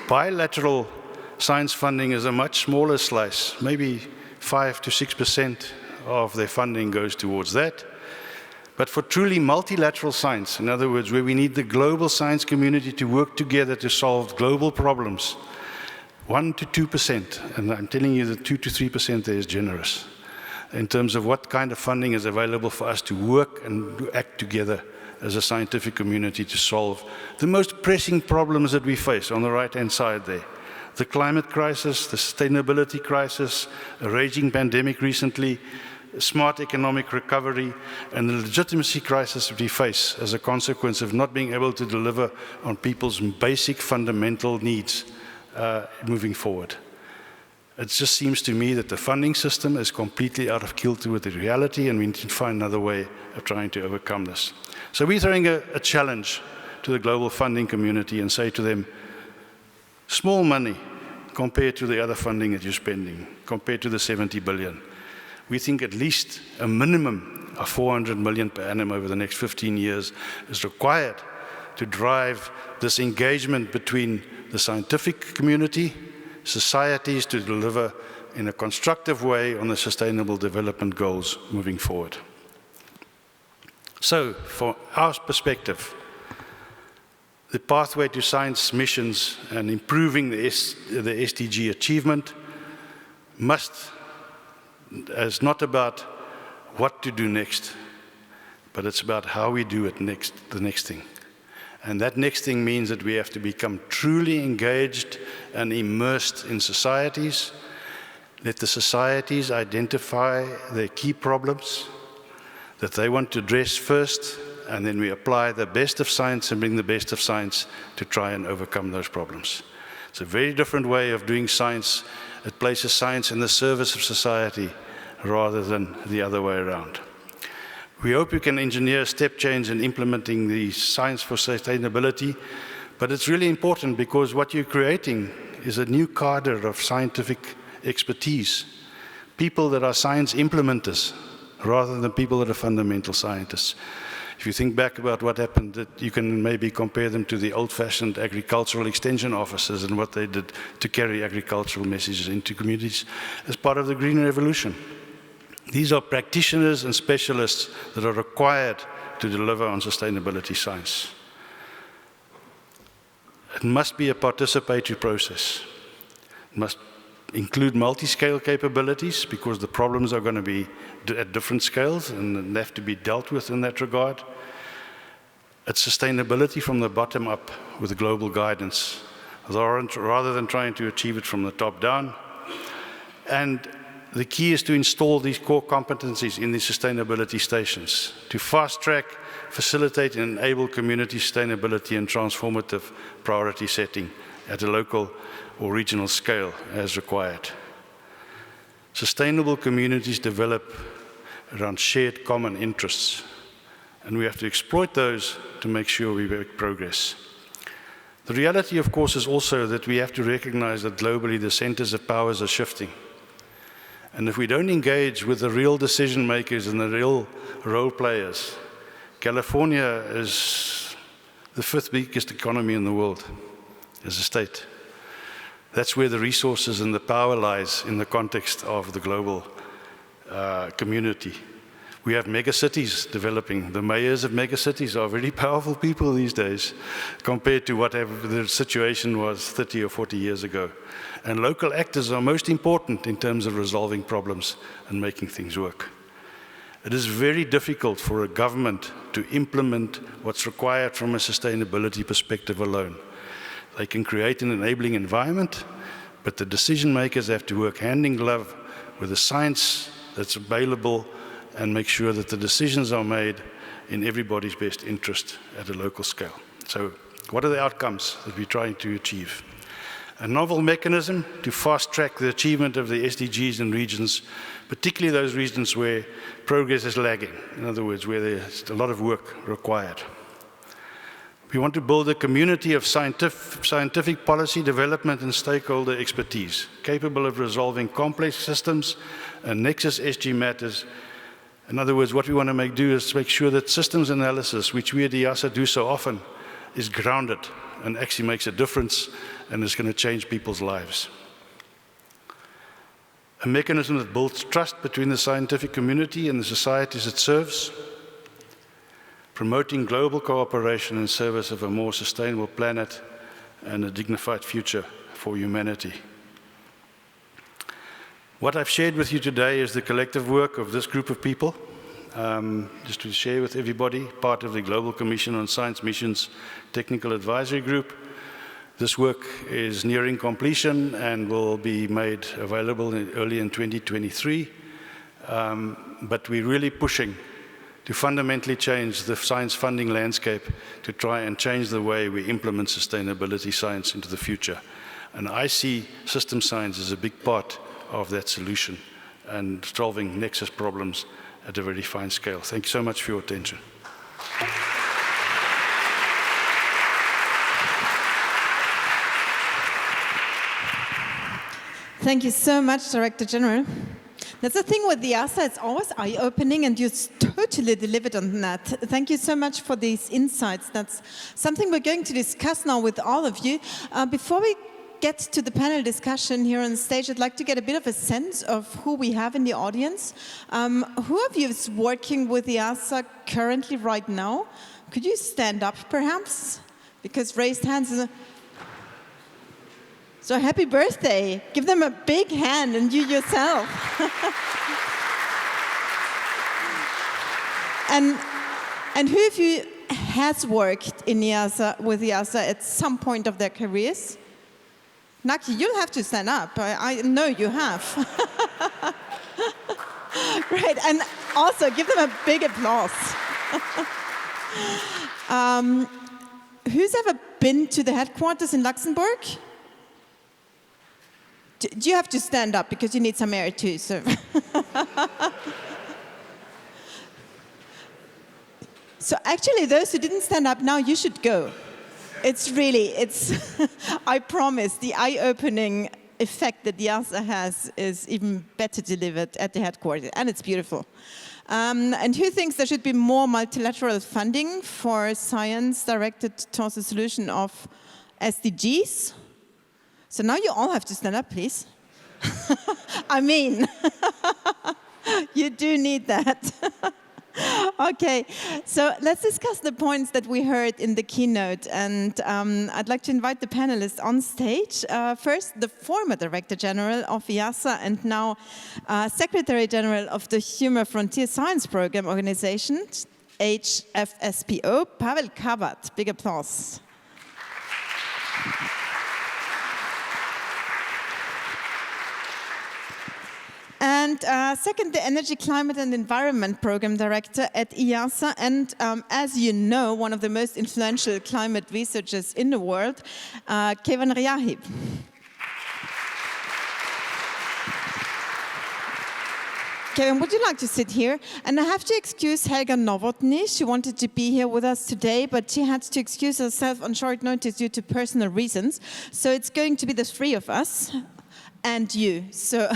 Bilateral science funding is a much smaller slice, maybe 5 to 6% of their funding goes towards that. But for truly multilateral science, in other words, where we need the global science community to work together to solve global problems, 1 to 2%, and I'm telling you that 2 to 3% there is generous in terms of what kind of funding is available for us to work and to act together as a scientific community to solve the most pressing problems that we face on the right-hand side there. The climate crisis, the sustainability crisis, a raging pandemic recently, smart economic recovery, and the legitimacy crisis that we face as a consequence of not being able to deliver on people's basic fundamental needs moving forward. It just seems to me that the funding system is completely out of kilter with the reality, and we need to find another way of trying to overcome this. So we're throwing a challenge to the global funding community and say to them, small money compared to the other funding that you're spending, compared to the 70 billion. We think at least a minimum of 400 million per annum over the next 15 years is required to drive this engagement between the scientific community, societies to deliver in a constructive way on the Sustainable Development Goals moving forward. So, from our perspective, the pathway to science missions and improving the SDG achievement is not about what to do next, but it's about how we do it the next thing. And that next thing means that we have to become truly engaged and immersed in societies. Let the societies identify their key problems that they want to address first, and then we apply the best of science and bring the best of science to try and overcome those problems. It's a very different way of doing science. It places science in the service of society rather than the other way around. We hope we can engineer a step change in implementing the science for sustainability, but it's really important because what you're creating is a new cadre of scientific expertise, people that are science implementers rather than people that are fundamental scientists. If you think back about what happened, that you can maybe compare them to the old-fashioned agricultural extension officers and what they did to carry agricultural messages into communities as part of the Green Revolution. These are practitioners and specialists that are required to deliver on sustainability science. It must be a participatory process. It must include multi-scale capabilities because the problems are going to be at different scales and they have to be dealt with in that regard. It's sustainability from the bottom up with global guidance rather than trying to achieve it from the top down. And the key is to install these core competencies in the sustainability stations, to fast track facilitate and enable community sustainability and transformative priority setting at a local or regional scale as required. Sustainable communities develop around shared common interests, and we have to exploit those to make sure we make progress. The reality, of course, is also that we have to recognize that globally the centers of powers are shifting. And if we don't engage with the real decision makers and the real role players, California is the 5th biggest economy in the world as a state. That's where the resources and the power lies in the context of the global community. We have megacities developing. The mayors of megacities are very powerful people these days compared to whatever the situation was 30 or 40 years ago. And local actors are most important in terms of resolving problems and making things work. It is very difficult for a government to implement what's required from a sustainability perspective alone. They can create an enabling environment, but the decision makers have to work hand in glove with the science that's available and make sure that the decisions are made in everybody's best interest at a local scale. So what are the outcomes that we're trying to achieve? A novel mechanism to fast-track the achievement of the SDGs in regions, particularly those regions where progress is lagging, in other words, where there's a lot of work required. We want to build a community of scientific policy development and stakeholder expertise, capable of resolving complex systems and nexus SG matters. In other words, what we want to do is make sure that systems analysis, which we at IIASA do so often, is grounded and actually makes a difference and is going to change people's lives. A mechanism that builds trust between the scientific community and the societies it serves, promoting global cooperation in service of a more sustainable planet and a dignified future for humanity. What I've shared with you today is the collective work of this group of people, just to share with everybody, part of the Global Commission on Science Missions Technical Advisory Group. This work is nearing completion and will be made available early in 2023, but we're really pushing to fundamentally change the science funding landscape to try and change the way we implement sustainability science into the future. And I see system science as a big part of that solution and solving nexus problems at a very fine scale. Thank you so much for your attention. Thank you so much, Director General. That's the thing with the IIASA, it's always eye-opening, and you totally delivered on that. Thank you so much for these insights. That's something we're going to discuss now with all of you. Before we get to the panel discussion here on stage, I'd like to get a bit of a sense of who we have in the audience. Who of you is working with the IIASA currently right now? Could you stand up perhaps? Because raised hands is So happy birthday. Give them a big hand, and you yourself. And who of you has worked in IIASA, with IIASA at some point of their careers? Naki, you'll have to stand up. I know you have. Great, and also give them a big applause. Who's ever been to the headquarters in Luxembourg? Do you have to stand up because you need some air too? So, so actually, those who didn't stand up now, you should go. It's I promise, the eye-opening effect that the IIASA has is even better delivered at the headquarters, and it's beautiful. And who thinks there should be more multilateral funding for science directed towards the solution of SDGs? So now you all have to stand up, please. I mean, you do need that. Okay, so let's discuss the points that we heard in the keynote, and I'd like to invite the panelists on stage. First, the former Director General of IIASA and now Secretary General of the Human Frontier Science Program Organization, HFSPO, Pavel Kabat. Big applause. And And second, the Energy, Climate and Environment Program Director at IIASA, and as you know, one of the most influential climate researchers in the world, Keivan Riahib. Keivan, would you like to sit here? And I have to excuse Helga Novotny. She wanted to be here with us today, but she had to excuse herself on short notice due to personal reasons. So it's going to be the three of us and you. So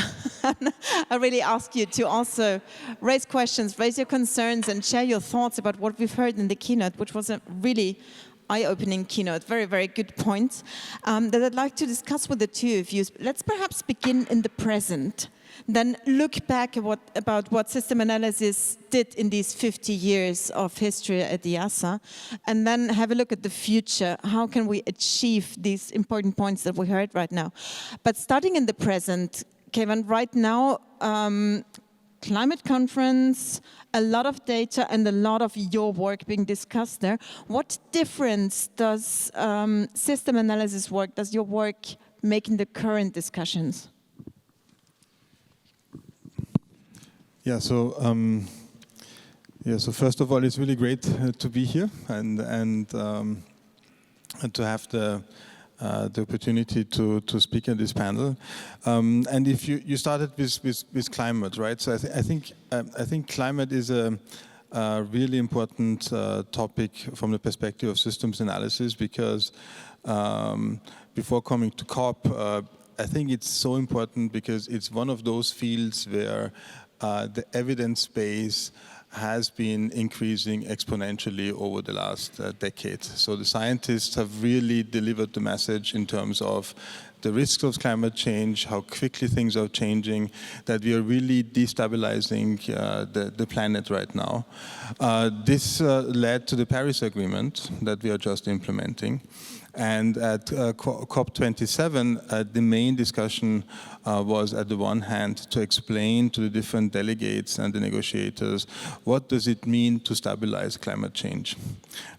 I really ask you to also raise questions, raise your concerns, and share your thoughts about what we've heard in the keynote, which was a really eye-opening keynote, very, very good points that I'd like to discuss with the two of you. Let's perhaps begin in the present. Then look back at about what system analysis did in these 50 years of history at IIASA, and then have a look at the future. How can we achieve these important points that we heard right now? But starting in the present, Keivan, right now, climate conference, a lot of data and a lot of your work being discussed there. What difference does system analysis work, does your work make in the current discussions? Yeah, so first of all, it's really great to be here and to have the opportunity to speak at this panel. And if you started with climate, right? So I think climate is a really important topic from the perspective of systems analysis, because before coming to COP, I think it's so important because it's one of those fields where the evidence base has been increasing exponentially over the last decade. So the scientists have really delivered the message in terms of the risks of climate change, how quickly things are changing, that we are really destabilizing the planet right now. This led to the Paris Agreement that we are just implementing. And at COP27, the main discussion was, at the one hand, to explain to the different delegates and the negotiators, what does it mean to stabilize climate change?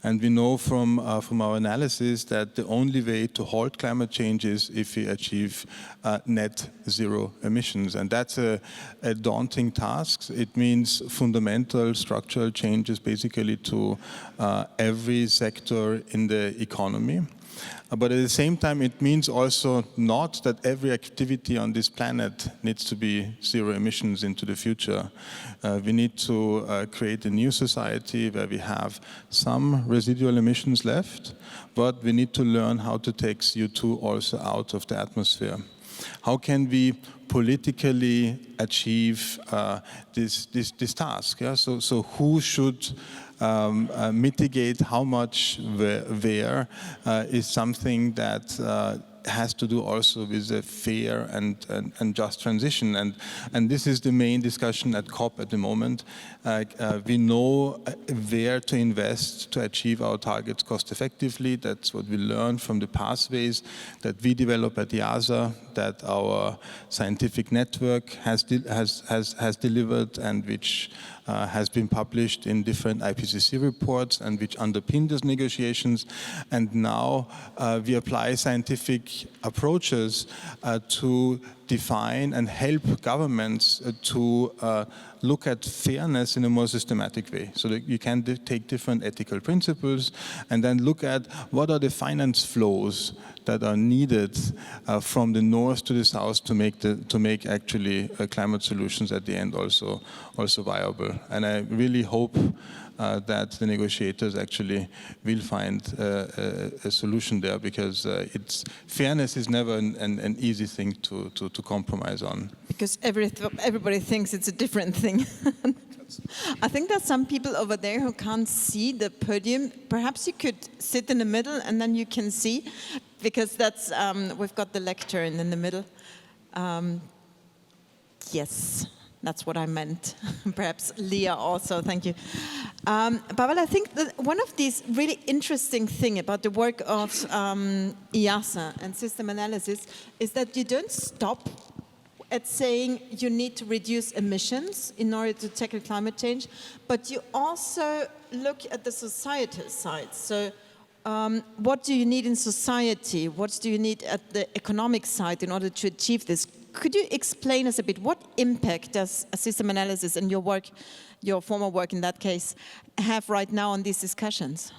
And we know from our analysis that the only way to halt climate change is if we achieve net zero emissions. And that's a daunting task. It means fundamental structural changes basically to every sector in the economy. But at the same time, it means also not that every activity on this planet needs to be zero emissions into the future. We need to create a new society where we have some residual emissions left, but we need to learn how to take CO2 also out of the atmosphere. How can we politically achieve this task? Yeah? So who should mitigate how much where is something that has to do also with a fair and just transition. And this is the main discussion at COP at the moment. We know where to invest to achieve our targets cost effectively. That's what we learned from the pathways that we develop at IIASA, that our scientific network has delivered, and which has been published in different IPCC reports and which underpin those negotiations. And now we apply scientific approaches to define and help governments to look at fairness in a more systematic way. So that you can take different ethical principles and then look at what are the finance flows that are needed from the north to the south to make actually climate solutions at the end also viable. And I really hope that the negotiators actually will find a solution there, because fairness is never an easy thing to compromise on. Because everybody thinks it's a different thing. I think there's some people over there who can't see the podium. Perhaps you could sit in the middle and then you can see, because that's we've got the lectern in the middle. Yes. That's what I meant. Perhaps Leah also, thank you. Pavel, I think that one of these really interesting things about the work of IIASA and system analysis is that you don't stop at saying you need to reduce emissions in order to tackle climate change, but you also look at the societal side. So what do you need in society? What do you need at the economic side in order to achieve this? Could you explain us a bit what impact does a system analysis and your work, your former work in that case, have right now on these discussions?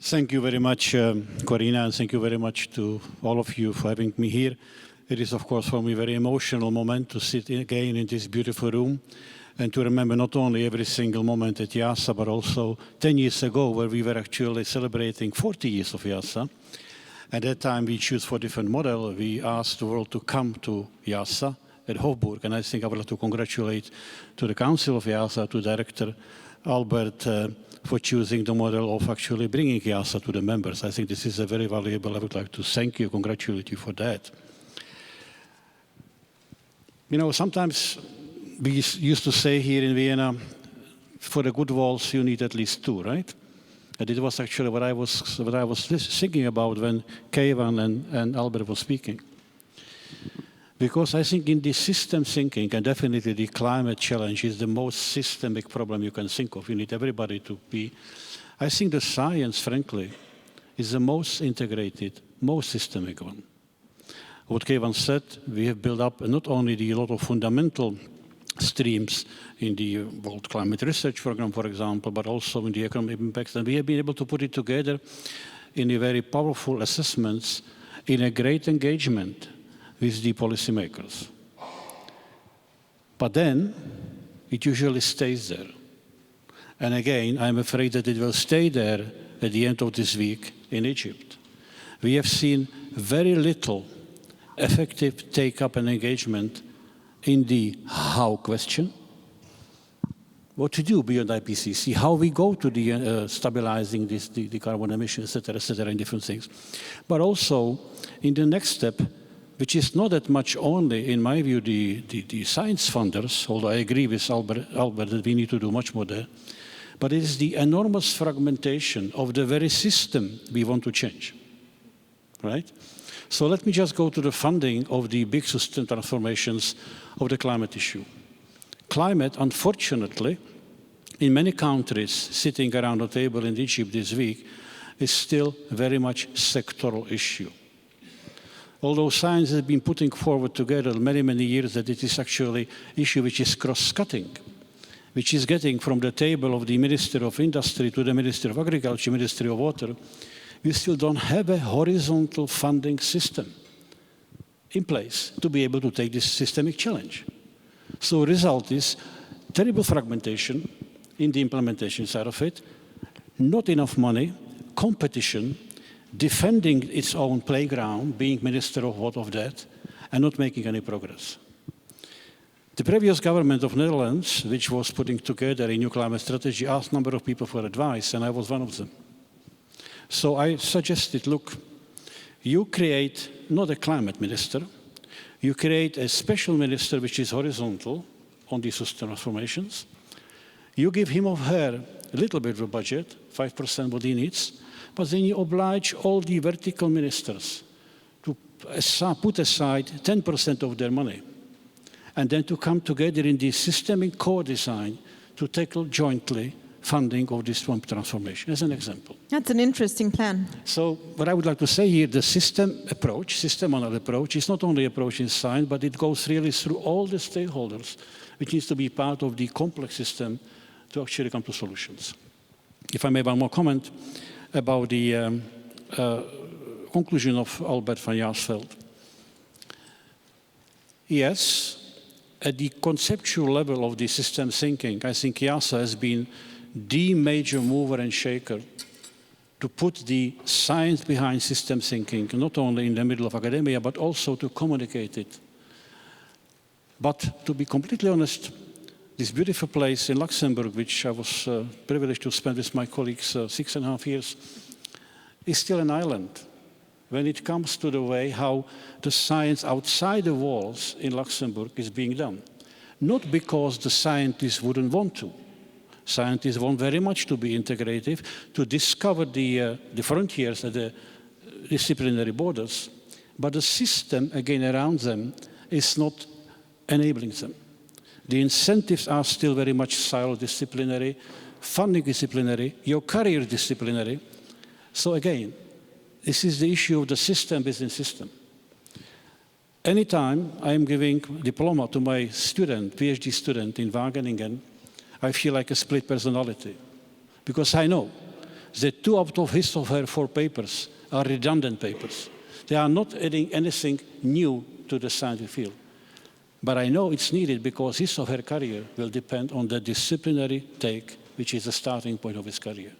Thank you very much, Corina, and thank you very much to all of you for having me here. It is, of course, for me a very emotional moment to sit again in this beautiful room and to remember not only every single moment at IIASA, but also 10 years ago, where we were actually celebrating 40 years of IIASA. At that time, we chose for a different model. We asked the world to come to IIASA at Hofburg, and I think I would like to congratulate to the Council of IIASA, to Director Albert, for choosing the model of actually bringing IIASA to the members. I think this is a very valuable. I would like to thank you, congratulate you for that. You know, sometimes we used to say here in Vienna, for the good walls, you need at least two, right? And it was actually what I was thinking about when Keivan and Albert were speaking. Because I think in this system thinking, and definitely the climate challenge is the most systemic problem you can think of. You need everybody to be. I think the science, frankly, is the most integrated, most systemic one. What Keivan said, we have built up not only a lot of fundamental streams in the World Climate Research Program, for example, but also in the economic impacts. And we have been able to put it together in a very powerful assessments, in a great engagement with the policymakers. But then, it usually stays there. And again, I'm afraid that it will stay there at the end of this week in Egypt. We have seen very little effective take-up and engagement in the how question, what to do beyond IPCC, how we go to the stabilizing the carbon emissions, et cetera, and different things. But also, in the next step, which is not that much only, in my view, the science funders, although I agree with Albert that we need to do much more there, but it is the enormous fragmentation of the very system we want to change, right? So let me just go to the funding of the big system transformations of the climate issue. Climate, unfortunately, in many countries sitting around the table in Egypt this week, is still very much sectoral issue. Although science has been putting forward together many, many years that it is actually an issue which is cross-cutting, which is getting from the table of the Minister of Industry to the Minister of Agriculture, Ministry of Water, we still don't have a horizontal funding system in place to be able to take this systemic challenge. So the result is terrible fragmentation in the implementation side of it, not enough money, competition, defending its own playground, being minister of what of that, and not making any progress. The previous government of Netherlands, which was putting together a new climate strategy, asked a number of people for advice, and I was one of them. So I suggested, look, you create not a climate minister, you create a special minister which is horizontal on these system transformations. You give him or her a little bit of a budget, 5% what he needs, but then you oblige all the vertical ministers to put aside 10% of their money, and then to come together in the systemic core design to tackle jointly funding of this swamp transformation, as an example. That's an interesting plan. So what I would like to say here, the system approach, system-model approach, is not only approach in science, but it goes really through all the stakeholders, which needs to be part of the complex system to actually come to solutions. If I may, one more comment about the conclusion of Albert van Jaarsveld. Yes, at the conceptual level of the system thinking, I think IIASA has been the major mover and shaker to put the science behind system thinking, not only in the middle of academia, but also to communicate it. But to be completely honest, this beautiful place in Luxembourg, which I was privileged to spend with my colleagues 6.5 years, is still an island when it comes to the way how the science outside the walls in Luxembourg is being done. Not because the scientists wouldn't want to. Scientists want very much to be integrative, to discover the frontiers and the disciplinary borders, but the system, again, around them is not enabling them. The incentives are still very much silo-disciplinary, funding disciplinary, your career disciplinary. So again, this is the issue of the system within system. Anytime I'm giving diploma to my student, PhD student in Wageningen, I feel like a split personality. Because I know that 2 out of his or her 4 papers are redundant papers. They are not adding anything new to the scientific field. But I know it's needed because his or her career will depend on the disciplinary take, which is the starting point of his career.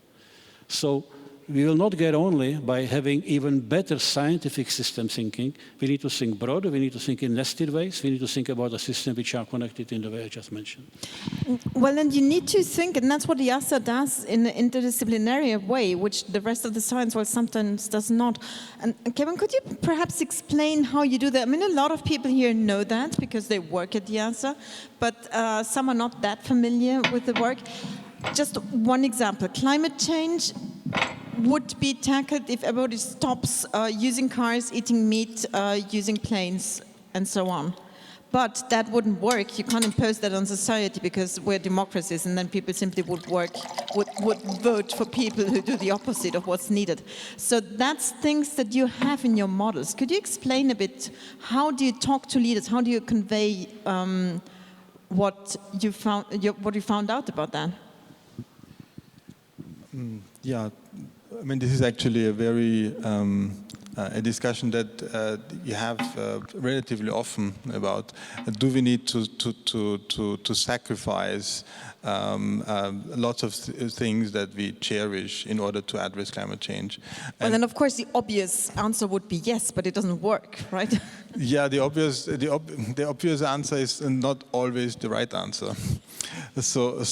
So we will not get only by having even better scientific system thinking. We need to think broader, we need to think in nested ways, we need to think about a system which are connected in the way I just mentioned. Well, and you need to think, and that's what IIASA does in an interdisciplinary way, which the rest of the science world sometimes does not. And Kevin, could you perhaps explain how you do that? I mean, a lot of people here know that because they work at IIASA, but some are not that familiar with the work. Just one example, climate change would be tackled if everybody stops using cars, eating meat, using planes, and so on. But that wouldn't work. You can't impose that on society because we're democracies, and then people simply would vote for people who do the opposite of what's needed. So that's things that you have in your models. Could you explain a bit, how do you talk to leaders? How do you convey what you found out about that? Yeah, I mean, this is actually a very a discussion that you have relatively often about do we need to sacrifice lots of things that we cherish in order to address climate change. Well, then of course the obvious answer would be yes, but it doesn't work, right? Yeah, the obvious answer is not always the right answer. So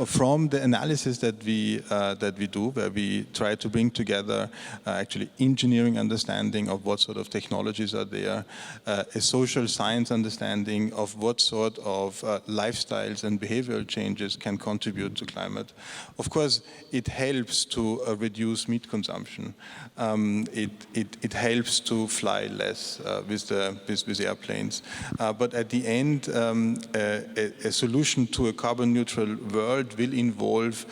from the analysis that we do, where we try to bring together actually engineering understanding of what sort of technologies are there, a social science understanding of what sort of lifestyles and behavioral changes can contribute to climate. Of course, it helps to reduce meat consumption. It helps to fly less with airplanes. But at the end, a solution to a carbon neutral world will involve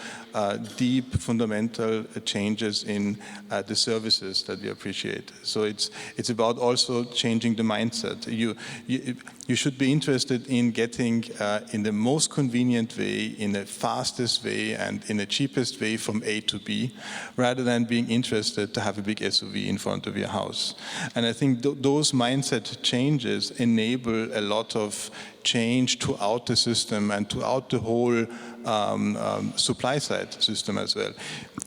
deep fundamental changes in the services that we appreciate. So it's about also changing the mindset. You should be interested in getting in the most convenient way, in the fastest way, and in the cheapest way from A to B, rather than being interested to have a big SUV in front of your house. And I think those mindset changes enable a lot of change throughout the system and throughout the whole supply side system as well.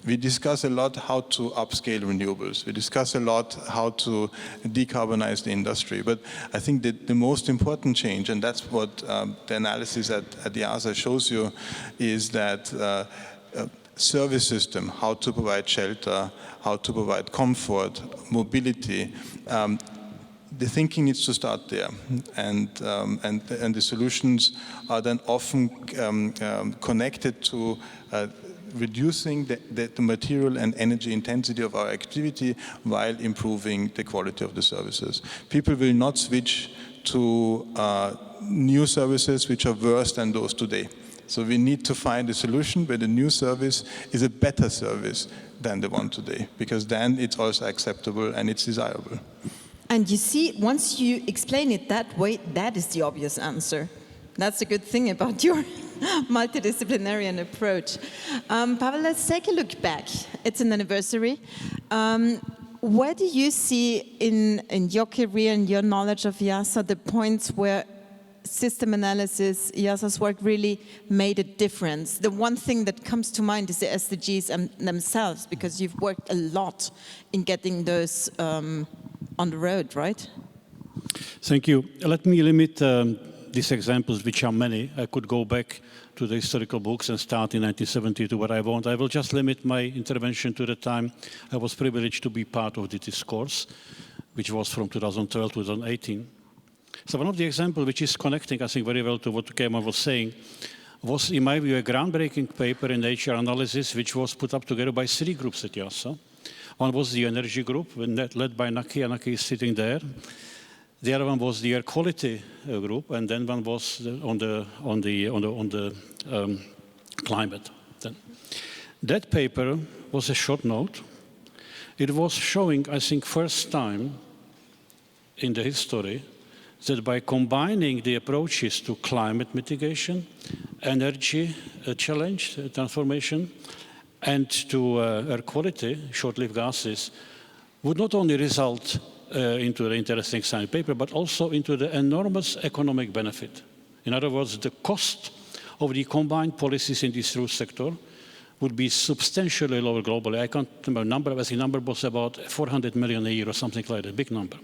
We discuss a lot how to upscale renewables. We discuss a lot how to decarbonize the industry. But I think that the most important change, and that's what the analysis at IIASA shows you, is that service system, how to provide shelter, how to provide comfort, mobility. The thinking needs to start there, and the solutions are then often connected to reducing the material and energy intensity of our activity while improving the quality of the services. People will not switch to new services which are worse than those today. So we need to find a solution where the new service is a better service than the one today, because then it's also acceptable and it's desirable. And you see, once you explain it that way, that is the obvious answer. That's a good thing about your multidisciplinary approach. Pavel, let's take a look back. It's an anniversary. Where do you see in your career and your knowledge of IIASA the points where system analysis, IIASA's work really made a difference? The one thing that comes to mind is the SDGs themselves, because you've worked a lot in getting those on the road, right? Thank you. Let me limit these examples, which are many. I could go back to the historical books and start in 1970 to what I want. I will just limit my intervention to the time I was privileged to be part of this course, which was from 2012 to 2018. So one of the examples which is connecting, I think, very well to what Kemal was saying, was, in my view, a groundbreaking paper in Nature Analysis, which was put up together by 3 groups at IIASA. One was the energy group, led by Naki, and Naki is sitting there. The other one was the air quality group, and then one was on the climate. Then. That paper was a short note. It was showing, I think, first time in the history that by combining the approaches to climate mitigation, energy challenge, transformation, and to air quality, short-lived gases, would not only result into the interesting science paper, but also into the enormous economic benefit. In other words, the cost of the combined policies in this root sector would be substantially lower globally. I can't remember the number, but the number was about 400 million a year or something like that, a big number.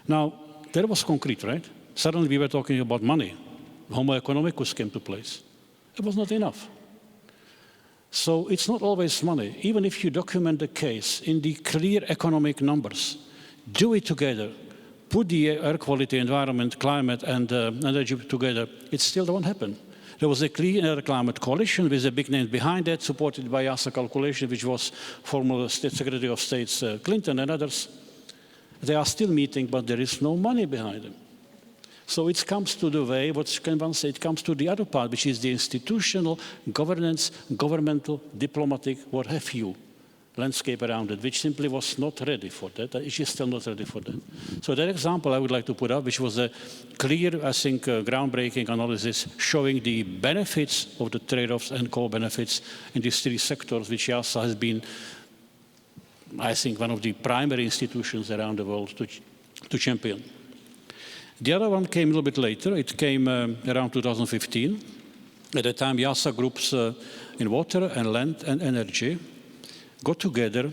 Now, that was concrete, right? Suddenly we were talking about money. Homo economicus came to place. It was not enough. So it's not always money. Even if you document the case in the clear economic numbers, do it together, put the air quality, environment, climate, and energy together, it still won't happen. There was a clean air climate coalition with a big name behind it, supported by IIASA calculation, which was former Secretary of State Clinton and others. They are still meeting, but there is no money behind them. So it comes to the way, what can one say, it comes to the other part, which is the institutional governance, governmental, diplomatic, what have you, landscape around it, which simply was not ready for that. It is still not ready for that. So that example I would like to put up, which was a clear, I think, groundbreaking analysis showing the benefits of the trade-offs and co-benefits in these three sectors, which IIASA has been, I think, one of the primary institutions around the world to champion. The other one came a little bit later. It came around 2015. At the time, IIASA groups in water and land and energy got together,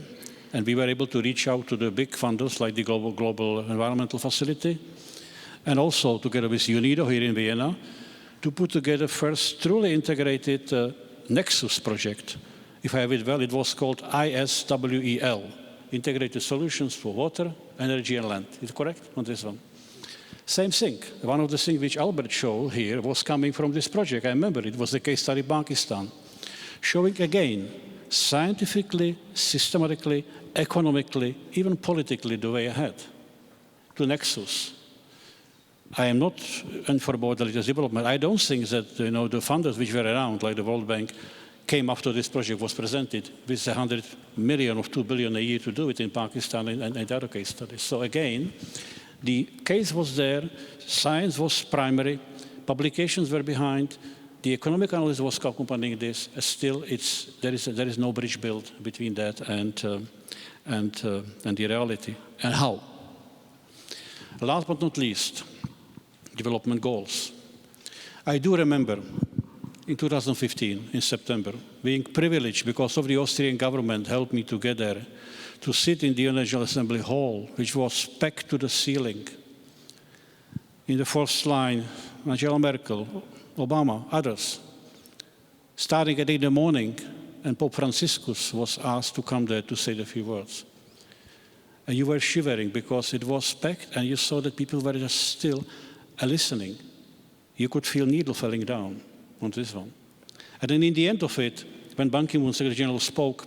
and we were able to reach out to the big funders like the Global Environmental Facility, and also together with UNIDO here in Vienna, to put together first truly integrated Nexus project. If I have it well, it was called ISWEL, Integrated Solutions for Water, Energy and Land. Is it correct on this one? Same thing. One of the things which Albert showed here was coming from this project. I remember it was the case study Pakistan, showing again, scientifically, systematically, economically, even politically, the way ahead to Nexus. I am not in for about religious development. I don't think that the funders which were around, like the World Bank, came after this project was presented with 100 million or 2 billion a year to do it in Pakistan and other case studies. So again, the case was there, science was primary, publications were behind, the economic analysis was accompanying this. Still, there is no bridge built between that and the reality. And how? Last but not least, development goals. I do remember in 2015, in September, being privileged because of the Austrian government helped me to get there, to sit in the National Assembly Hall, which was packed to the ceiling. In the first line, Angela Merkel, Obama, others, starting at 8 in the morning, and Pope Franciscus was asked to come there to say a few words. And you were shivering because it was packed, and you saw that people were just still listening. You could feel needle falling down on this one. And then in the end of it, when Ban Ki-moon, Secretary General, spoke,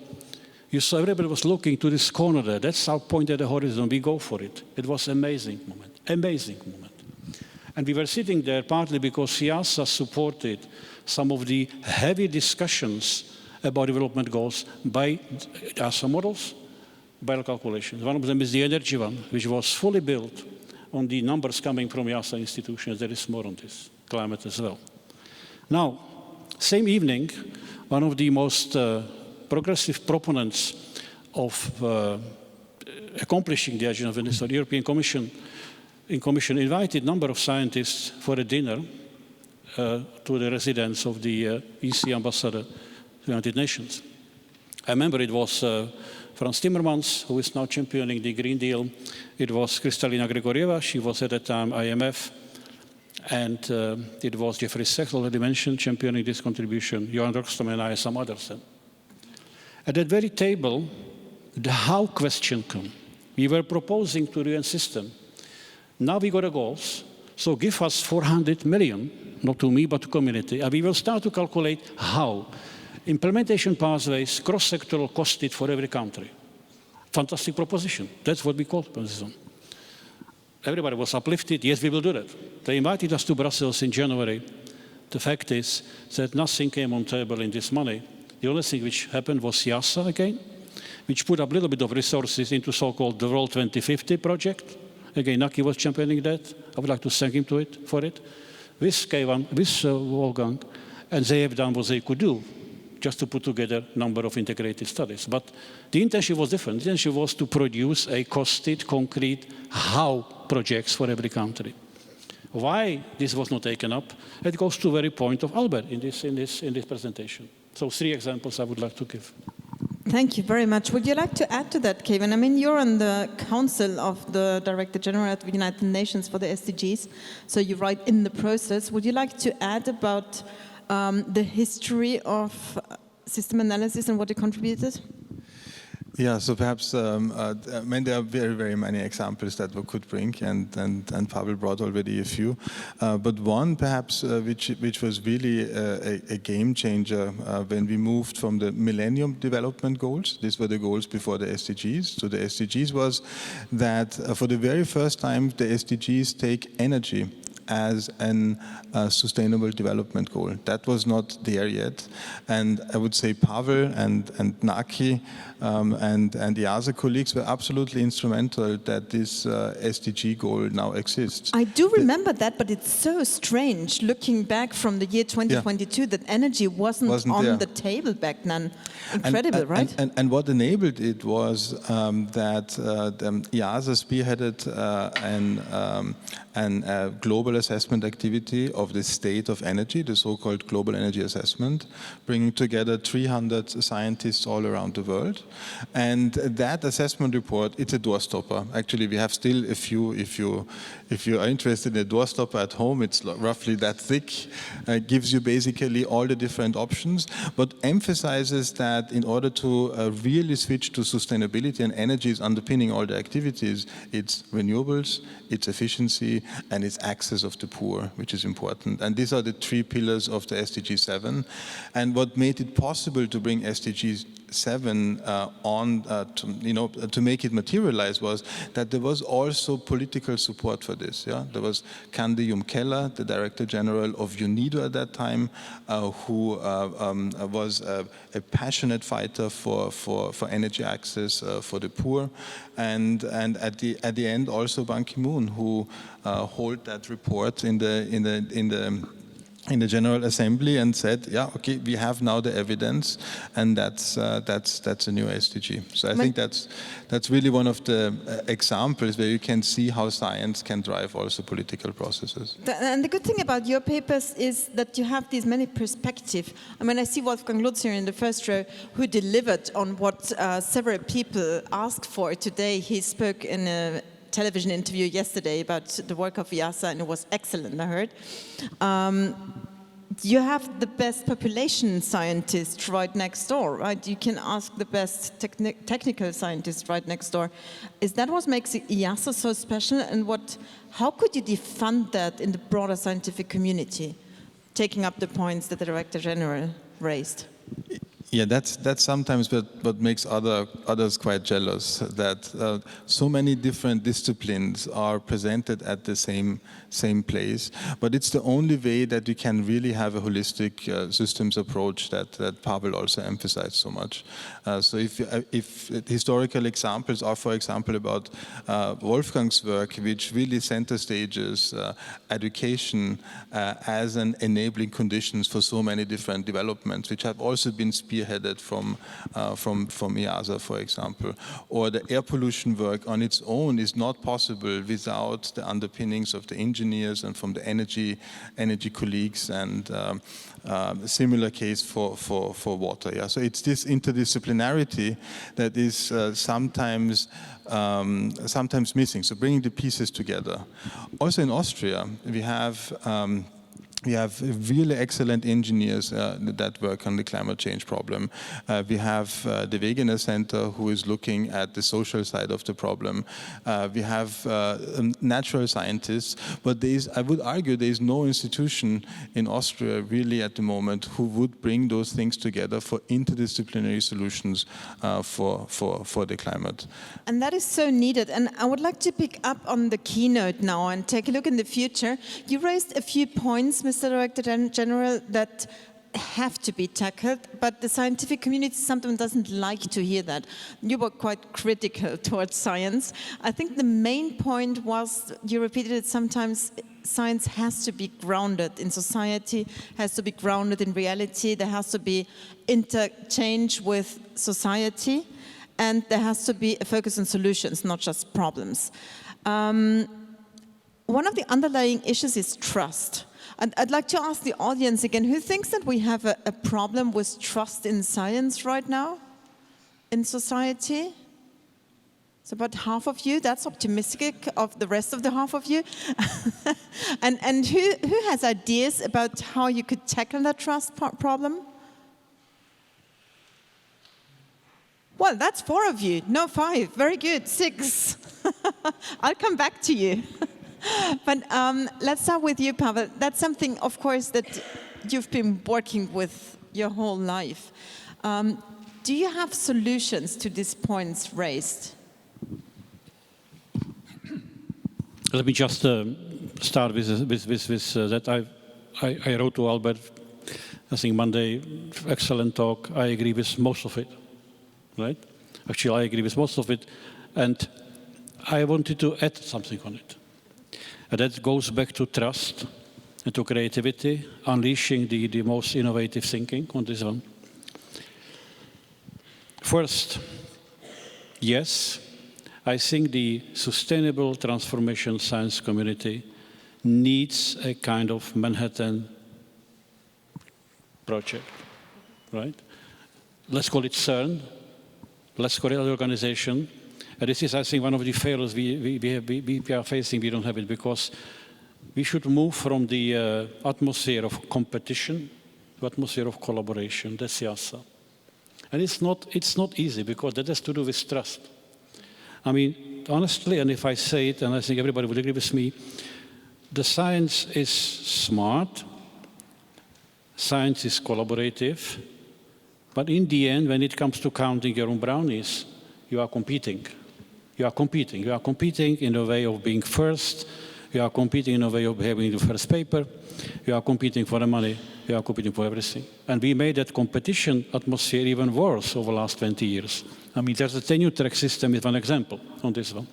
you saw everybody was looking to this corner there. That's our point at the horizon. We go for it. It was an amazing moment, amazing moment. And we were sitting there partly because IIASA supported some of the heavy discussions about development goals by IIASA models, by calculations. One of them is the energy one, which was fully built on the numbers coming from IIASA institutions. There is more on this, climate as well. Now, same evening, one of the most progressive proponents of accomplishing the agenda of the European Commission invited a number of scientists for a dinner to the residence of the EC ambassador to the United Nations. I remember it was Franz Timmermans, who is now championing the Green Deal. It was Kristalina Grigorieva, she was at the time IMF. And it was Jeffrey Sachs, already mentioned, championing this contribution, Johan Rockström and I, some others. At that very table, the how question came. We were proposing to the UN system. Now we got the goals, so give us 400 million, not to me, but to community, and we will start to calculate how. Implementation pathways, cross-sectoral costed for every country. Fantastic proposition. That's what we call this one. everybody was uplifted. Yes, we will do that. They invited us to Brussels in January. The fact is that nothing came on table in this money. The only thing which happened was IIASA again, which put up a little bit of resources into so-called the World 2050 project. Again, Naki was championing that. I would like to thank him for it. With Wolfgang, and they have done what they could do, just to put together a number of integrated studies. But the intention was different. The intention was to produce a costed, concrete how projects for every country. Why this was not taken up? It goes to the very point of Albert in this presentation. So 3 examples I would like to give. Thank you very much. Would you like to add to that, Kevin? I mean, you're on the Council of the Director General at the United Nations for the SDGs, so you're right in the process. Would you like to add about the history of system analysis and what it contributed? Yeah, so perhaps, I mean, there are very, very many examples that we could bring, and Pavel brought already a few. But one, perhaps, which was really a game changer when we moved from the Millennium Development Goals. These were the goals before the SDGs. So the SDGs was that for the very first time, the SDGs take energy as a sustainable development goal. That was not there yet. And I would say Pavel and Naki and IIASA colleagues were absolutely instrumental that this SDG goal now exists. I do remember that, but it's so strange looking back from the year 2022 that energy wasn't on the table back then. Incredible, right? And what enabled it was that IIASA spearheaded a global assessment activity of the state of energy, the so-called Global Energy Assessment, bringing together 300 scientists all around the world. And that assessment report, it's a doorstopper. Actually, we have still a few, if you are interested in a doorstopper at home, it's roughly that thick. Gives you basically all the different options, but emphasizes that in order to really switch to sustainability, and energy is underpinning all the activities, it's renewables, it's efficiency, and it's access of the poor, which is important. And these are the 3 pillars of the SDG 7. And what made it possible to bring SDG 7 to make it materialize was that there was also political support for this. Yeah? There was Candy Keller, the Director General of UNIDO at that time, who was a passionate fighter for energy access for the poor, and at the end also Ban Ki-moon, who held that report in the General Assembly and said, yeah, okay, we have now the evidence, and that's a new SDG. So I think that's really one of the examples where you can see how science can drive also political processes. And the good thing about your papers is that you have these many perspectives. I mean, I see Wolfgang Lutz here in the first row, who delivered on what several people asked for today. He spoke in a television interview yesterday about the work of IIASA, and it was excellent, I heard. You have the best population scientist right next door, right? You can ask the best technical scientist right next door. Is that what makes IIASA so special, and how could you defend that in the broader scientific community, taking up the points that the Director General raised? Yeah, that's sometimes what makes others quite jealous, that so many different disciplines are presented at the same place. But it's the only way that you can really have a holistic systems approach that Pavel also emphasized so much. So if historical examples are, for example, about Wolfgang's work, which really center stages education as an enabling conditions for so many different developments, which have also been spearheaded from IIASA, for example. Or the air pollution work on its own is not possible without the underpinnings of the engineers and from the energy colleagues, and similar case for water. Yeah? So it's this interdisciplinarity that is sometimes missing. So bringing the pieces together. Also in Austria, we have We have really excellent engineers that work on the climate change problem. We have the Wegener Center, who is looking at the social side of the problem. We have natural scientists, but I would argue there is no institution in Austria really at the moment who would bring those things together for interdisciplinary solutions for the climate. And that is so needed. And I would like to pick up on the keynote now and take a look in the future. You raised a few points, Mr. Director General, that have to be tackled, but the scientific community sometimes doesn't like to hear that. You were quite critical towards science. I think the main point was, you repeated it sometimes, science has to be grounded in society, has to be grounded in reality, there has to be interchange with society, and there has to be a focus on solutions, not just problems. One of the underlying issues is trust. And I'd like to ask the audience again, who thinks that we have a problem with trust in science right now in society? It's about half of you. That's optimistic of the rest of the half of you. and who has ideas about how you could tackle that trust problem? Well, that's 4 of you. No, 5. Very good. 6. I'll come back to you. But let's start with you, Pavel. That's something, of course, that you've been working with your whole life. Do you have solutions to these points raised? Let me just start with that. I wrote to Albert, I think Monday, excellent talk. I agree with most of it, right? Actually, I agree with most of it. And I wanted to add something on it. And that goes back to trust and to creativity, unleashing the most innovative thinking on this one. First, yes, I think the sustainable transformation science community needs a kind of Manhattan project, right? Let's call it CERN. Let's call it an organization. And this is, I think, one of the failures we are facing. We don't have it because we should move from the atmosphere of competition to atmosphere of collaboration. That's IIASA. And it's not easy because that has to do with trust. I mean, honestly, and if I say it, and I think everybody would agree with me, the science is smart, science is collaborative, but in the end, when it comes to counting your own brownies, you are competing. You are competing. You are competing in a way of being first. You are competing in a way of having the first paper. You are competing for the money. You are competing for everything. And we made that competition atmosphere even worse over the last 20 years. I mean, there's a tenure track system is one example on this one.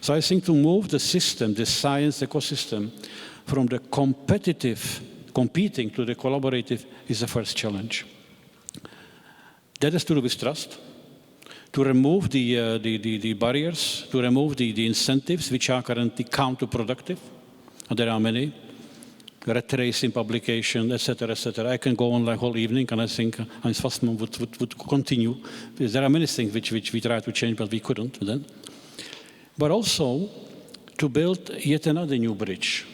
So I think to move the system, the science ecosystem, from the competitive, competing to the collaborative is the first challenge. That has to do with trust. To remove the barriers, to remove the incentives which are currently counterproductive. And there are many. Red race in publication, etc., etc. I can go on like whole evening, and I think Heinz Fassmann would continue. There are many things which we tried to change, but we couldn't then. But also to build yet another new bridge.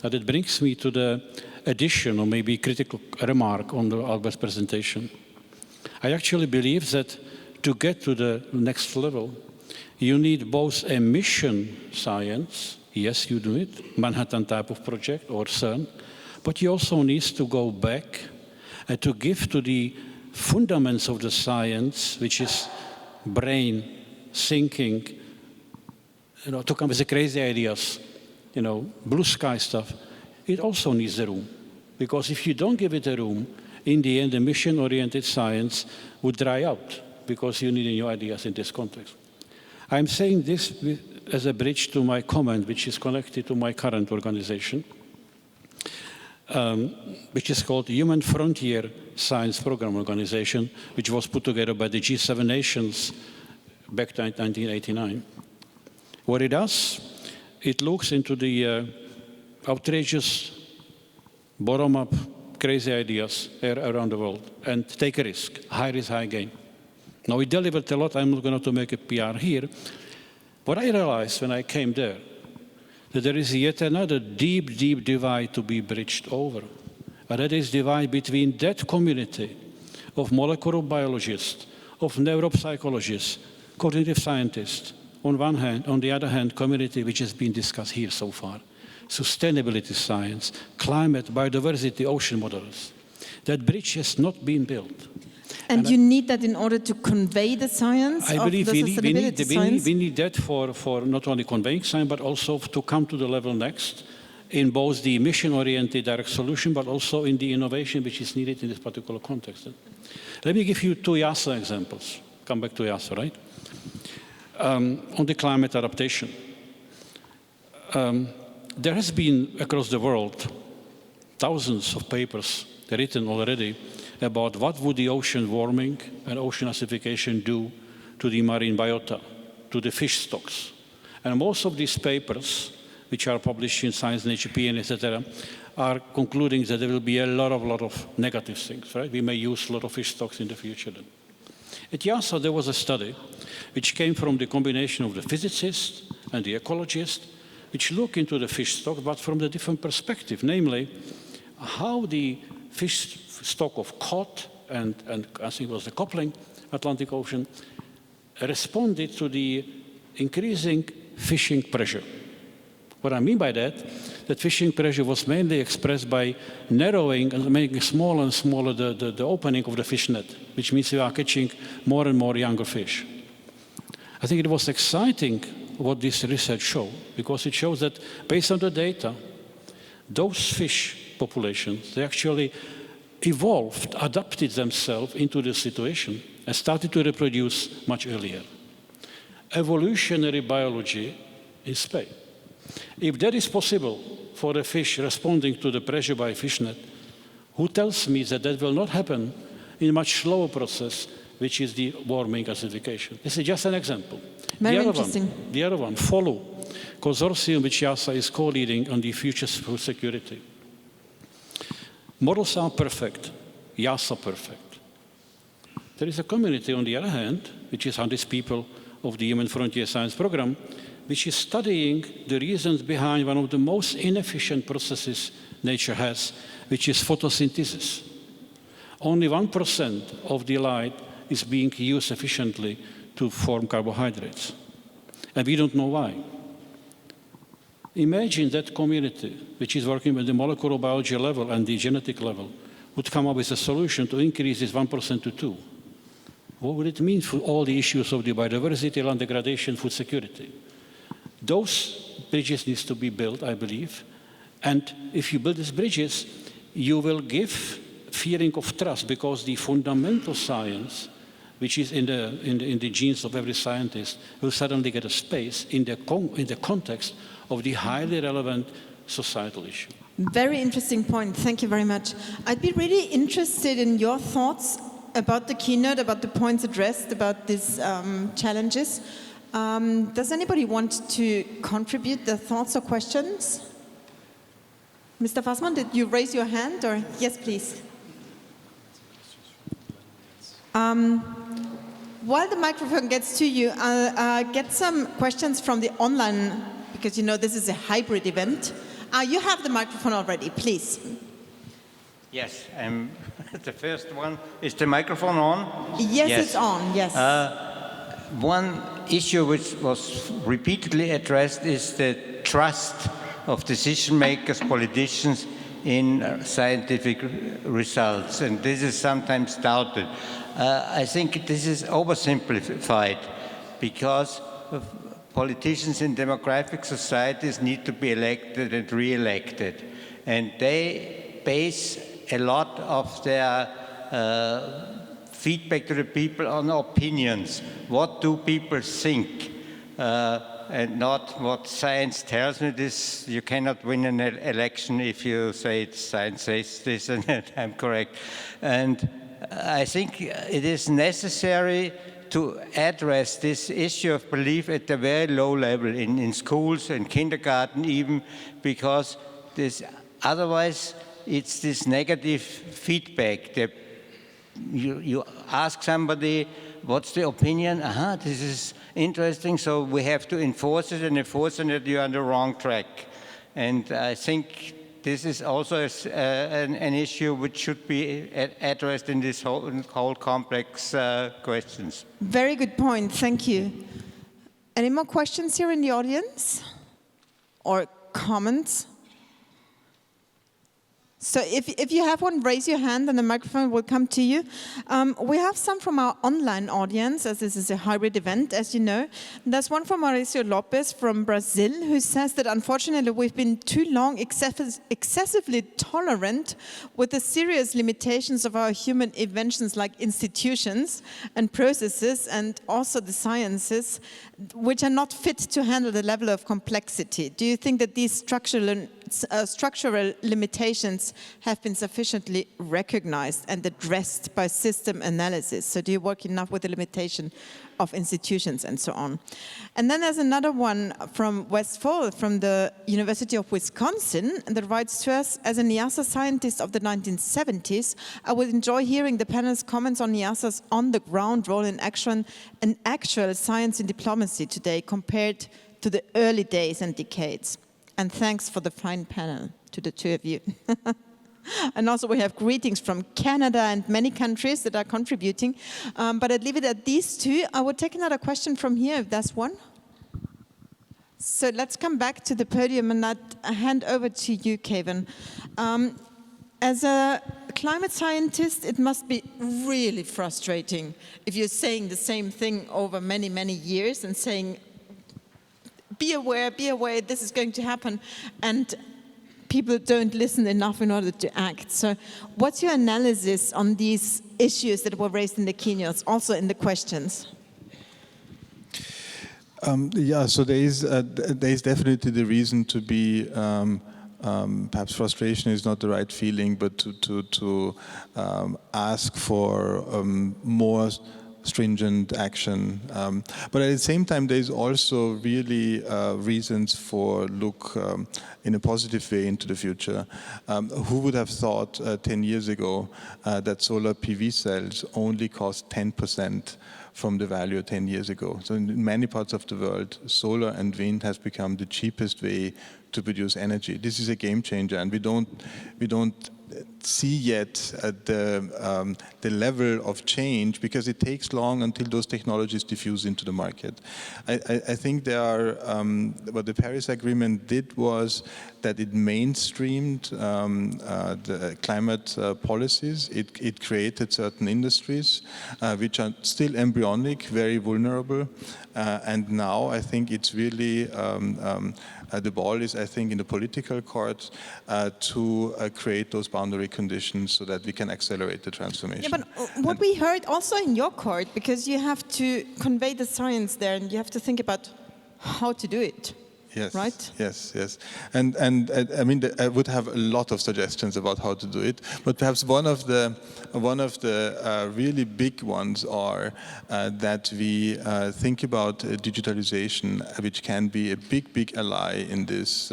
And it brings me to the addition, or maybe critical remark on Albert's presentation. I actually believe that to get to the next level, you need both a mission science. Yes, you do it, Manhattan type of project or CERN, but you also need to go back and to give to the fundamentals of the science, which is brain, thinking, to come with the crazy ideas, blue sky stuff. It also needs a room, because if you don't give it a room, in the end, the mission-oriented science would dry out, because you need new ideas in this context. I'm saying this as a bridge to my comment, which is connected to my current organization, which is called Human Frontier Science Program Organization, which was put together by the G7 nations back in 1989. What it does, it looks into the outrageous, bottom-up, crazy ideas around the world and take a risk, high risk, high gain. Now, we delivered a lot. I'm not going to make a PR here. What I realized when I came there, that there is yet another deep, deep divide to be bridged over. And that is divide between that community of molecular biologists, of neuropsychologists, cognitive scientists, on one hand, on the other hand, community which has been discussed here so far, sustainability science, climate, biodiversity, ocean models. That bridge has not been built. And you need that in order to convey the science I of believe the sustainability science? we need that for not only conveying science, but also to come to the level next in both the mission-oriented direct solution, but also in the innovation which is needed in this particular context. Let me give you two IIASA examples. Come back to IIASA, right? On the climate adaptation. There has been, across the world, thousands of papers written already about what would the ocean warming and ocean acidification do to the marine biota, to the fish stocks. And most of these papers, which are published in Science, Nature, PN, etc., are concluding that there will be a lot of negative things, right? We may use a lot of fish stocks in the future then. At IIASA, there was a study which came from the combination of the physicists and the ecologists, which look into the fish stock, but from a different perspective, namely, how the fish stock of cod and I think it was the coupling Atlantic Ocean responded to the increasing fishing pressure. What I mean by that fishing pressure was mainly expressed by narrowing and making smaller and smaller the opening of the fish net, which means we are catching more and more younger fish. I think it was exciting what this research showed, because it shows that based on the data, those fish populations, they actually evolved, adapted themselves into the situation and started to reproduce much earlier. Evolutionary biology is Spain. If that is possible for a fish responding to the pressure by a fish net, who tells me that that will not happen in a much slower process, which is the warming acidification? This is just an example. Very interesting. The other one, FOLLOW, consortium which IIASA is co-leading on the future food security. Models are perfect, IIASA perfect. There is a community, on the other hand, which is 100 people of the Human Frontier Science Program, which is studying the reasons behind one of the most inefficient processes nature has, which is photosynthesis. Only 1% of the light is being used efficiently to form carbohydrates. And we don't know why. Imagine that community, which is working at the molecular biology level and the genetic level, would come up with a solution to increase this 1% to 2%. What would it mean for all the issues of the biodiversity, land degradation, food security? Those bridges need to be built, I believe. And if you build these bridges, you will give feeling of trust, because the fundamental science, which is in the genes of every scientist, will suddenly get a space in the context of the highly relevant societal issue. Very interesting point. Thank you very much. I'd be really interested in your thoughts about the keynote, about the points addressed, about these challenges. Does anybody want to contribute their thoughts or questions? Mr. Fassmann, did you raise your hand? Or yes, please. While the microphone gets to you, I'll get some questions from the online, because you know this is a hybrid event. You have the microphone already, please. Yes, the first one. Is the microphone on? Yes, it's on, yes. One issue which was repeatedly addressed is the trust of decision makers, politicians in scientific results, and this is sometimes doubted. I think this is oversimplified, because politicians in democratic societies need to be elected and re-elected, and they base a lot of their feedback to the people on opinions. What do people think? And not what science tells me. This, you cannot win an election if you say science says this and I'm correct. And I think it is necessary to address this issue of belief at a very low level, in schools and kindergarten even, because otherwise it's this negative feedback. You ask somebody, what's the opinion? This is interesting. So we have to enforce it, and enforcing it, you're on the wrong track. And I think this is also an issue which should be addressed in this whole complex questions. Very good point. Thank you. Any more questions here in the audience? Or comments? So if you have one, raise your hand and the microphone will come to you. We have some from our online audience, as this is a hybrid event, as you know. There's one from Mauricio Lopez from Brazil, who says that unfortunately we've been too long excessively tolerant with the serious limitations of our human inventions like institutions and processes and also the sciences, which are not fit to handle the level of complexity. Do you think that these structural limitations have been sufficiently recognized and addressed by system analysis? So do you work enough with the limitation of institutions and so on? And then there's another one from Westfall, from the University of Wisconsin, that writes to us, as an IIASA scientist of the 1970s, I would enjoy hearing the panel's comments on IIASA's on-the-ground role in actual science and diplomacy today compared to the early days and decades. And thanks for the fine panel, to the two of you. And also we have greetings from Canada and many countries that are contributing. But I'd leave it at these two. I would take another question from here, if there's one. So let's come back to the podium and I'd hand over to you, Kevin. As a climate scientist, it must be really frustrating if you're saying the same thing over many, many years and saying, be aware, this is going to happen, and people don't listen enough in order to act. So what's your analysis on these issues that were raised in the keynotes, also in the questions? Yeah, so there is definitely the reason to be, perhaps frustration is not the right feeling, but to ask for more stringent action. But at the same time, there's also really reasons for look in a positive way into the future. Who would have thought 10 years ago that solar PV cells only cost 10% from the value 10 years ago? So in many parts of the world, solar and wind has become the cheapest way to produce energy. This is a game changer, and we don't see yet the level of change because it takes long until those technologies diffuse into the market. I think there are, what the Paris Agreement did was that it mainstreamed the climate policies. It created certain industries which are still embryonic, very vulnerable, and now I think it's really the ball is, I think, in the political court to create those boundary conditions so that we can accelerate the transformation. Yeah, but what we heard also in your court, because you have to convey the science there and you have to think about how to do it. Yes. Right? Yes. And I mean, I would have a lot of suggestions about how to do it, but perhaps one of the really big ones are that we think about digitalization, which can be a big ally in this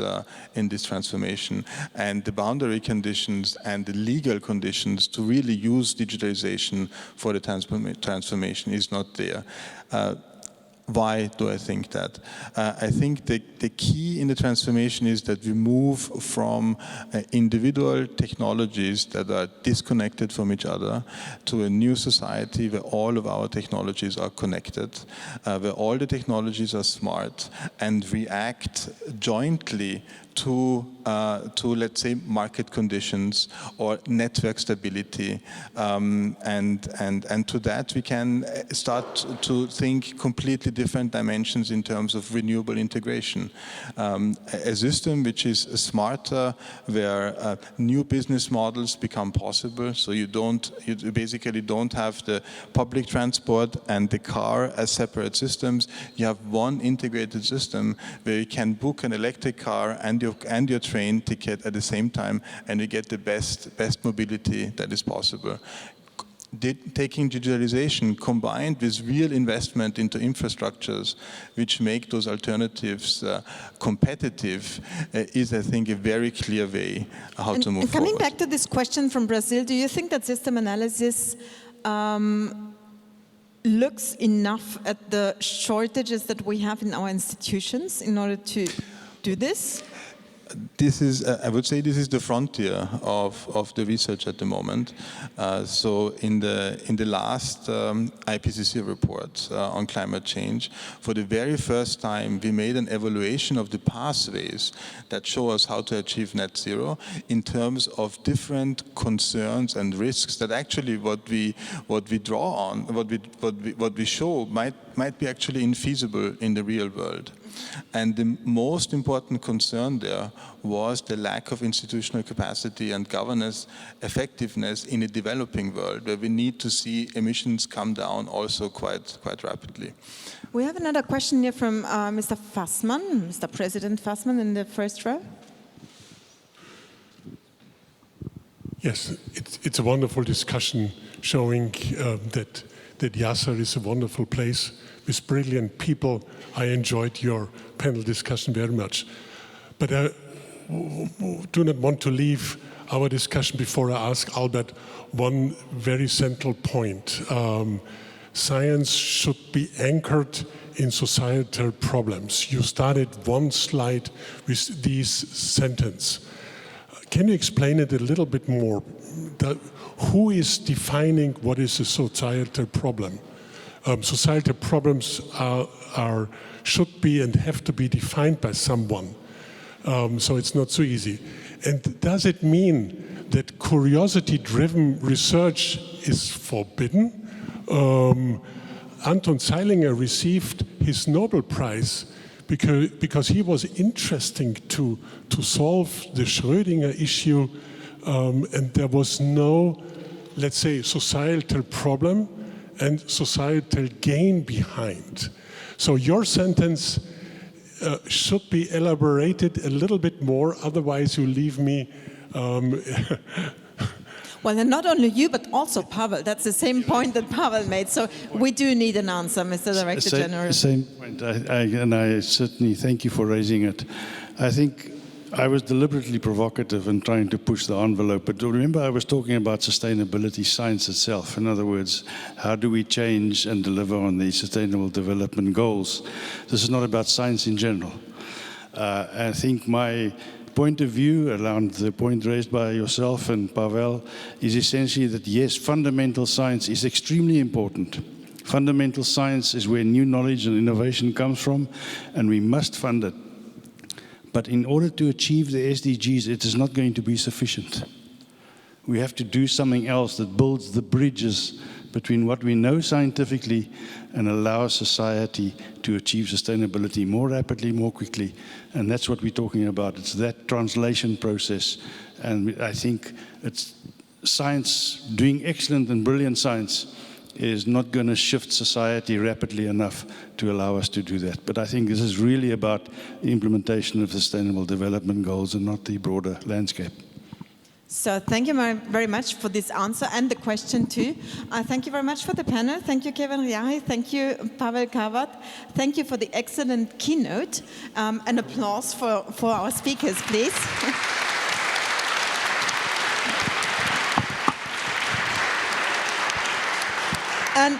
transformation, and the boundary conditions and the legal conditions to really use digitalization for the transformation is not there. Why do I think that? I think the key in the transformation is that we move from individual technologies that are disconnected from each other to a new society where all of our technologies are connected, where all the technologies are smart and react jointly to let's say market conditions or network stability, and to that we can start to think completely different dimensions in terms of renewable integration. A system which is smarter, where new business models become possible. So you basically don't have the public transport and the car as separate systems. You have one integrated system where you can book an electric car and your train ticket at the same time, and you get the best mobility that is possible. Taking digitalization combined with real investment into infrastructures which make those alternatives competitive is, I think, a very clear way how to move forward. Coming back to this question from Brazil, do you think that system analysis looks enough at the shortages that we have in our institutions in order to do this? This is, I would say, this is the frontier of the research at the moment. So in the last IPCC report on climate change, for the very first time, we made an evaluation of the pathways that show us how to achieve net zero in terms of different concerns and risks that actually what we draw on, what we show might be actually infeasible in the real world. And the most important concern there was the lack of institutional capacity and governance effectiveness in a developing world, where we need to see emissions come down also quite rapidly. We have another question here from Mr. Fassmann, Mr. President Fassmann in the first row. Yes, it's a wonderful discussion showing that IIASA is a wonderful place with brilliant people. I enjoyed your panel discussion very much. But I do not want to leave our discussion before I ask Albert one very central point. Science should be anchored in societal problems. You started one slide with this sentence. Can you explain it a little bit more? Who is defining what is a societal problem? Societal problems should be and have to be defined by someone. So it's not so easy. And does it mean that curiosity-driven research is forbidden? Anton Zeilinger received his Nobel Prize because he was interesting to solve the Schrödinger issue, and there was no, let's say, societal problem and societal gain behind. So your sentence should be elaborated a little bit more, otherwise you leave me... Well, and not only you, but also Pavel. That's the same point that Pavel made. So we do need an answer, Mr. Director General. Same point, and I certainly thank you for raising it. I think I was deliberately provocative in trying to push the envelope, but remember I was talking about sustainability science itself. In other words, how do we change and deliver on the Sustainable Development Goals? This is not about science in general. I think my point of view around the point raised by yourself and Pavel is essentially that yes, fundamental science is extremely important. Fundamental science is where new knowledge and innovation comes from, and we must fund it. But in order to achieve the SDGs, it is not going to be sufficient. We have to do something else that builds the bridges between what we know scientifically and allows society to achieve sustainability more rapidly, more quickly. And that's what we're talking about. It's that translation process. And I think it's science, doing excellent and brilliant science, is not going to shift society rapidly enough to allow us to do that. But I think this is really about the implementation of Sustainable Development Goals and not the broader landscape. So thank you very much for this answer and the question too. Thank you very much for the panel. Thank you, Kevin Riahi. Thank you, Pavel Kavat. Thank you for the excellent keynote. An applause for our speakers, please. And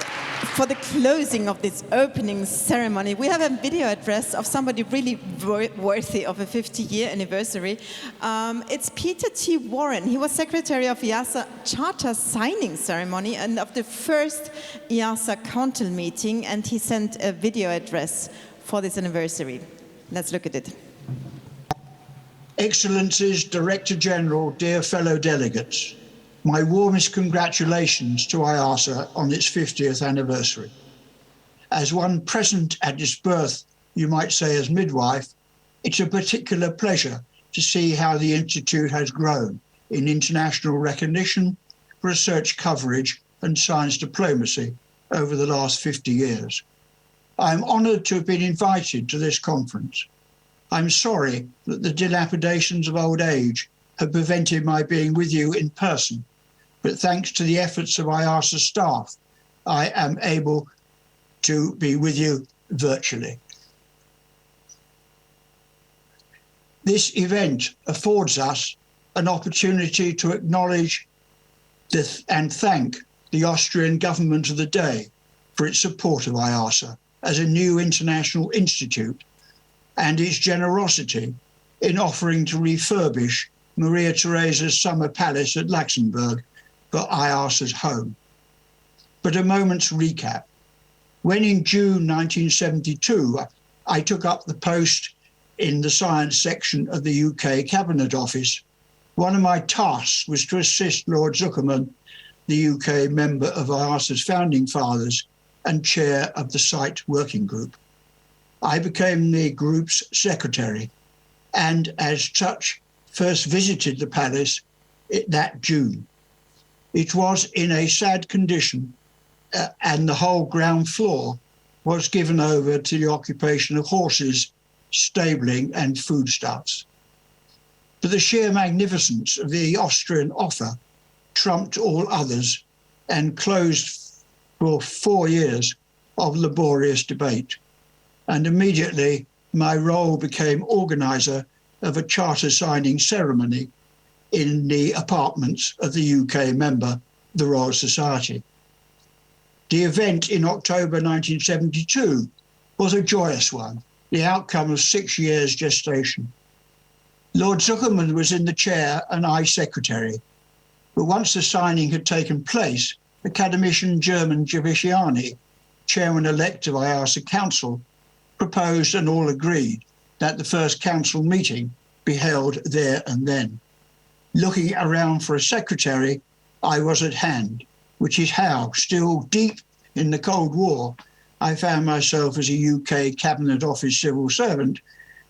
for the closing of this opening ceremony, we have a video address of somebody really worthy of a 50-year anniversary. It's Peter T. Warren. He was secretary of IIASA Charter signing ceremony and of the first IIASA Council meeting, and he sent a video address for this anniversary. Let's look at it. Excellencies, Director General, dear fellow delegates, my warmest congratulations to IIASA on its 50th anniversary. As one present at its birth, you might say as midwife, it's a particular pleasure to see how the Institute has grown in international recognition, research coverage and science diplomacy over the last 50 years. I'm honoured to have been invited to this conference. I'm sorry that the dilapidations of old age have prevented my being with you in person, but thanks to the efforts of IIASA staff, I am able to be with you virtually. This event affords us an opportunity to acknowledge and thank the Austrian government of the day for its support of IIASA as a new international institute and its generosity in offering to refurbish Maria Theresa's summer palace at Luxembourg for IIASA's home. But a moment's recap. When in June 1972, I took up the post in the science section of the UK Cabinet Office, one of my tasks was to assist Lord Zuckerman, the UK member of IIASA's founding fathers and chair of the site working group. I became the group's secretary and as such first visited the palace that June. It was in a sad condition and the whole ground floor was given over to the occupation of horses, stabling and foodstuffs. But the sheer magnificence of the Austrian offer trumped all others and closed for 4 years of laborious debate. And immediately my role became organiser of a charter signing ceremony in the apartments of the UK member, the Royal Society. The event in October 1972 was a joyous one, the outcome of 6 years gestation. Lord Zuckerman was in the chair and I secretary. But once the signing had taken place, academician German Giviciani, chairman-elect of IIASA Council, proposed and all agreed that the first council meeting be held there and then. Looking around for a secretary, I was at hand, which is how, still deep in the Cold War, I found myself as a UK Cabinet Office civil servant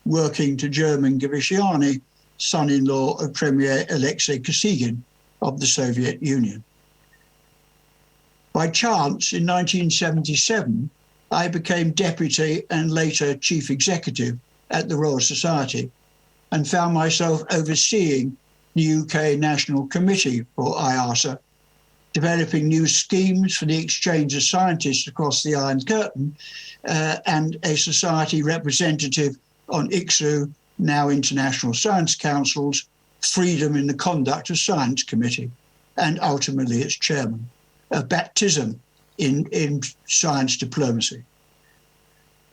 working to German Giviciani, son-in-law of Premier Alexei Kosygin of the Soviet Union. By chance, in 1977, I became deputy and later chief executive at the Royal Society and found myself overseeing the UK National Committee for IIASA, developing new schemes for the exchange of scientists across the Iron Curtain, and a society representative on IIASA, now International Science Council's Freedom in the Conduct of Science Committee, and ultimately its chairman, a baptism in science diplomacy.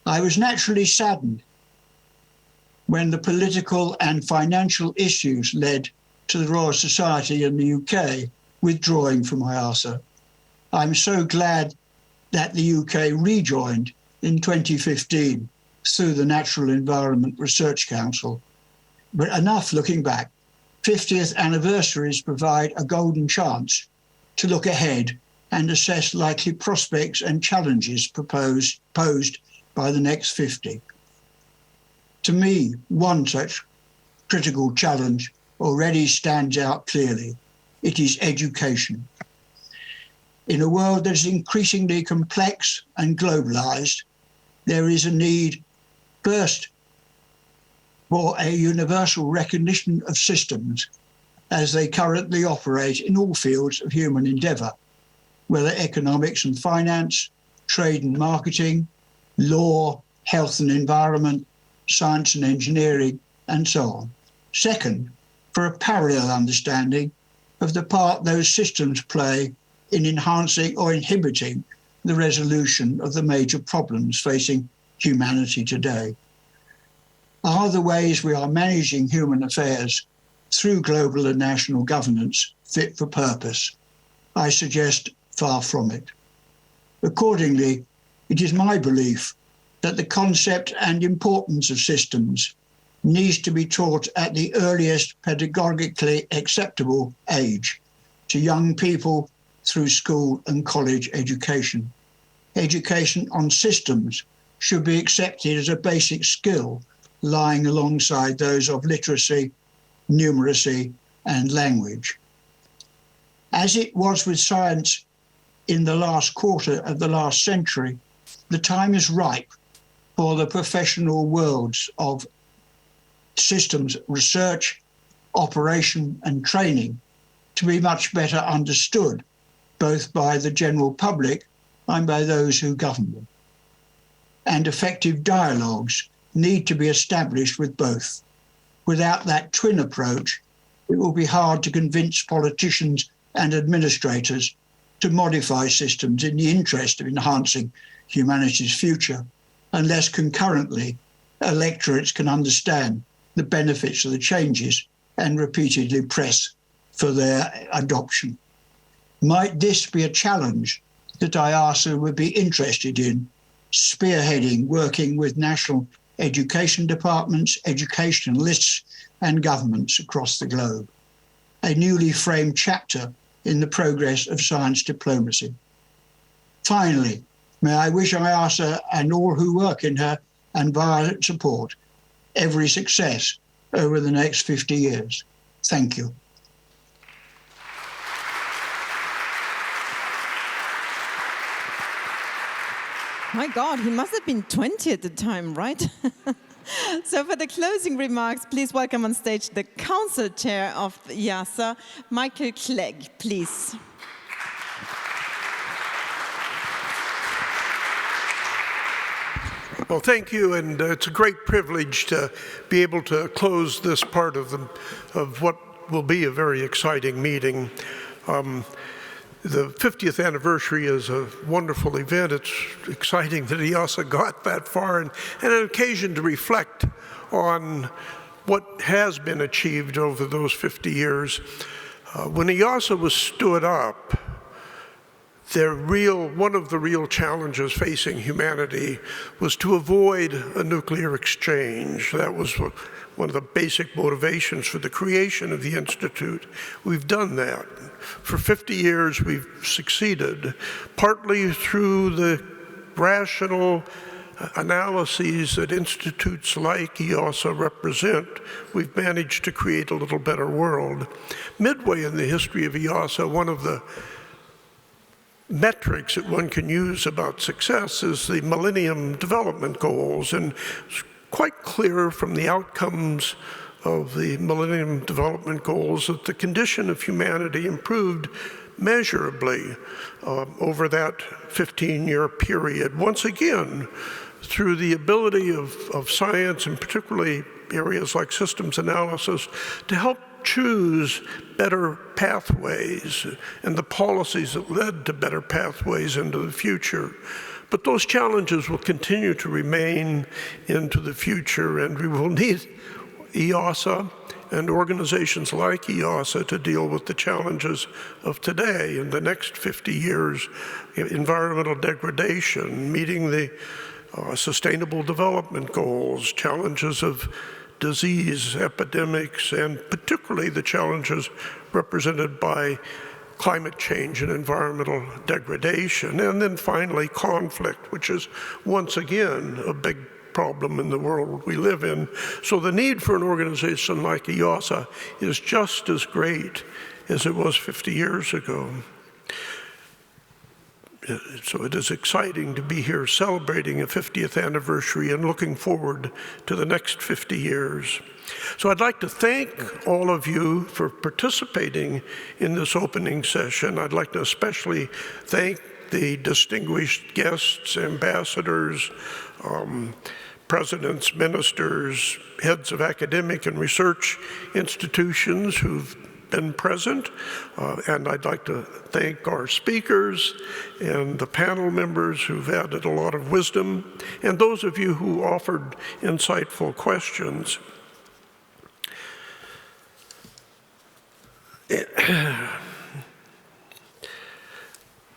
I was naturally saddened when the political and financial issues led to the Royal Society in the UK withdrawing from IIASA. I'm so glad that the UK rejoined in 2015 through the Natural Environment Research Council. But enough looking back. 50th anniversaries provide a golden chance to look ahead and assess likely prospects and challenges posed by the next 50. To me, one such critical challenge already stands out clearly. It is education. In a world that is increasingly complex and globalized, there is a need, first, for a universal recognition of systems as they currently operate in all fields of human endeavor, whether economics and finance, trade and marketing, law, health and environment, science and engineering, and so on. Second, for a parallel understanding of the part those systems play in enhancing or inhibiting the resolution of the major problems facing humanity today. Are the ways we are managing human affairs through global and national governance fit for purpose? I suggest far from it. Accordingly, it is my belief that the concept and importance of systems needs to be taught at the earliest pedagogically acceptable age to young people through school and college education. Education on systems should be accepted as a basic skill lying alongside those of literacy, numeracy, and language. As it was with science in the last quarter of the last century, the time is ripe for the professional worlds of systems research, operation, and training to be much better understood, both by the general public and by those who govern them. And effective dialogues need to be established with both. Without that twin approach, it will be hard to convince politicians and administrators to modify systems in the interest of enhancing humanity's future, unless concurrently electorates can understand the benefits of the changes and repeatedly press for their adoption. Might this be a challenge that IIASA would be interested in spearheading, working with national education departments, educationalists, and governments across the globe? A newly framed chapter in the progress of science diplomacy. Finally, may I wish IIASA and all who work in her and via support every success over the next 50 years. Thank you. My God, he must have been 20 at the time, right? So for the closing remarks, please welcome on stage the Council Chair of IIASA, Michael Clegg, please. Well, thank you, and it's a great privilege to be able to close this part of what will be a very exciting meeting. The 50th anniversary is a wonderful event. It's exciting that IIASA got that far, and an occasion to reflect on what has been achieved over those 50 years. When IIASA was stood up, one of the real challenges facing humanity was to avoid a nuclear exchange. That was one of the basic motivations for the creation of the Institute. We've done that. For 50 years, we've succeeded, partly through the rational analyses that institutes like IIASA represent. We've managed to create a little better world. Midway in the history of IIASA, one of the metrics that one can use about success is the Millennium Development Goals, and it's quite clear from the outcomes of the Millennium Development Goals that the condition of humanity improved measurably over that 15-year period. Once again, through the ability of science, and particularly areas like systems analysis, to help choose better pathways and the policies that led to better pathways into the future. But those challenges will continue to remain into the future, and we will need IIASA and organizations like IIASA to deal with the challenges of today and the next 50 years, environmental degradation, meeting the Sustainable Development Goals, challenges of disease epidemics, and particularly the challenges represented by climate change and environmental degradation. And then finally, conflict, which is once again a big problem in the world we live in. So the need for an organization like IIASA is just as great as it was 50 years ago. So it is exciting to be here celebrating a 50th anniversary and looking forward to the next 50 years. So I'd like to thank all of you for participating in this opening session. I'd like to especially thank the distinguished guests, ambassadors, presidents, ministers, heads of academic and research institutions who've been present, and I'd like to thank our speakers and the panel members who've added a lot of wisdom, and those of you who offered insightful questions.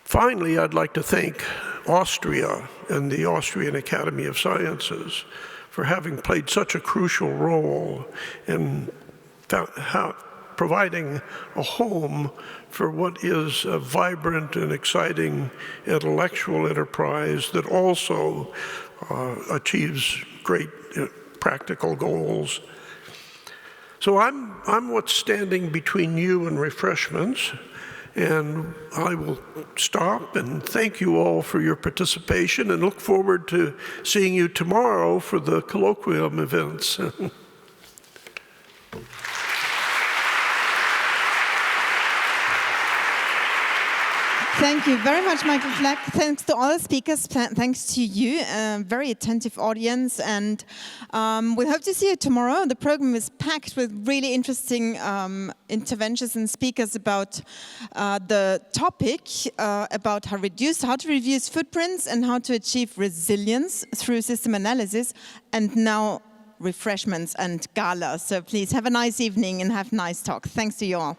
Finally, I'd like to thank Austria and the Austrian Academy of Sciences for having played such a crucial role in providing a home for what is a vibrant and exciting intellectual enterprise that also achieves great practical goals. So I'm what's standing between you and refreshments, and I will stop and thank you all for your participation and look forward to seeing you tomorrow for the colloquium events. Thank you very much, Michael Fleck. Thanks to all the speakers. Thanks to you, very attentive audience. And we hope to see you tomorrow. The program is packed with really interesting interventions and speakers about the topic about how to reduce footprints and how to achieve resilience through system analysis. And now refreshments and gala. So please have a nice evening and have a nice talk. Thanks to you all.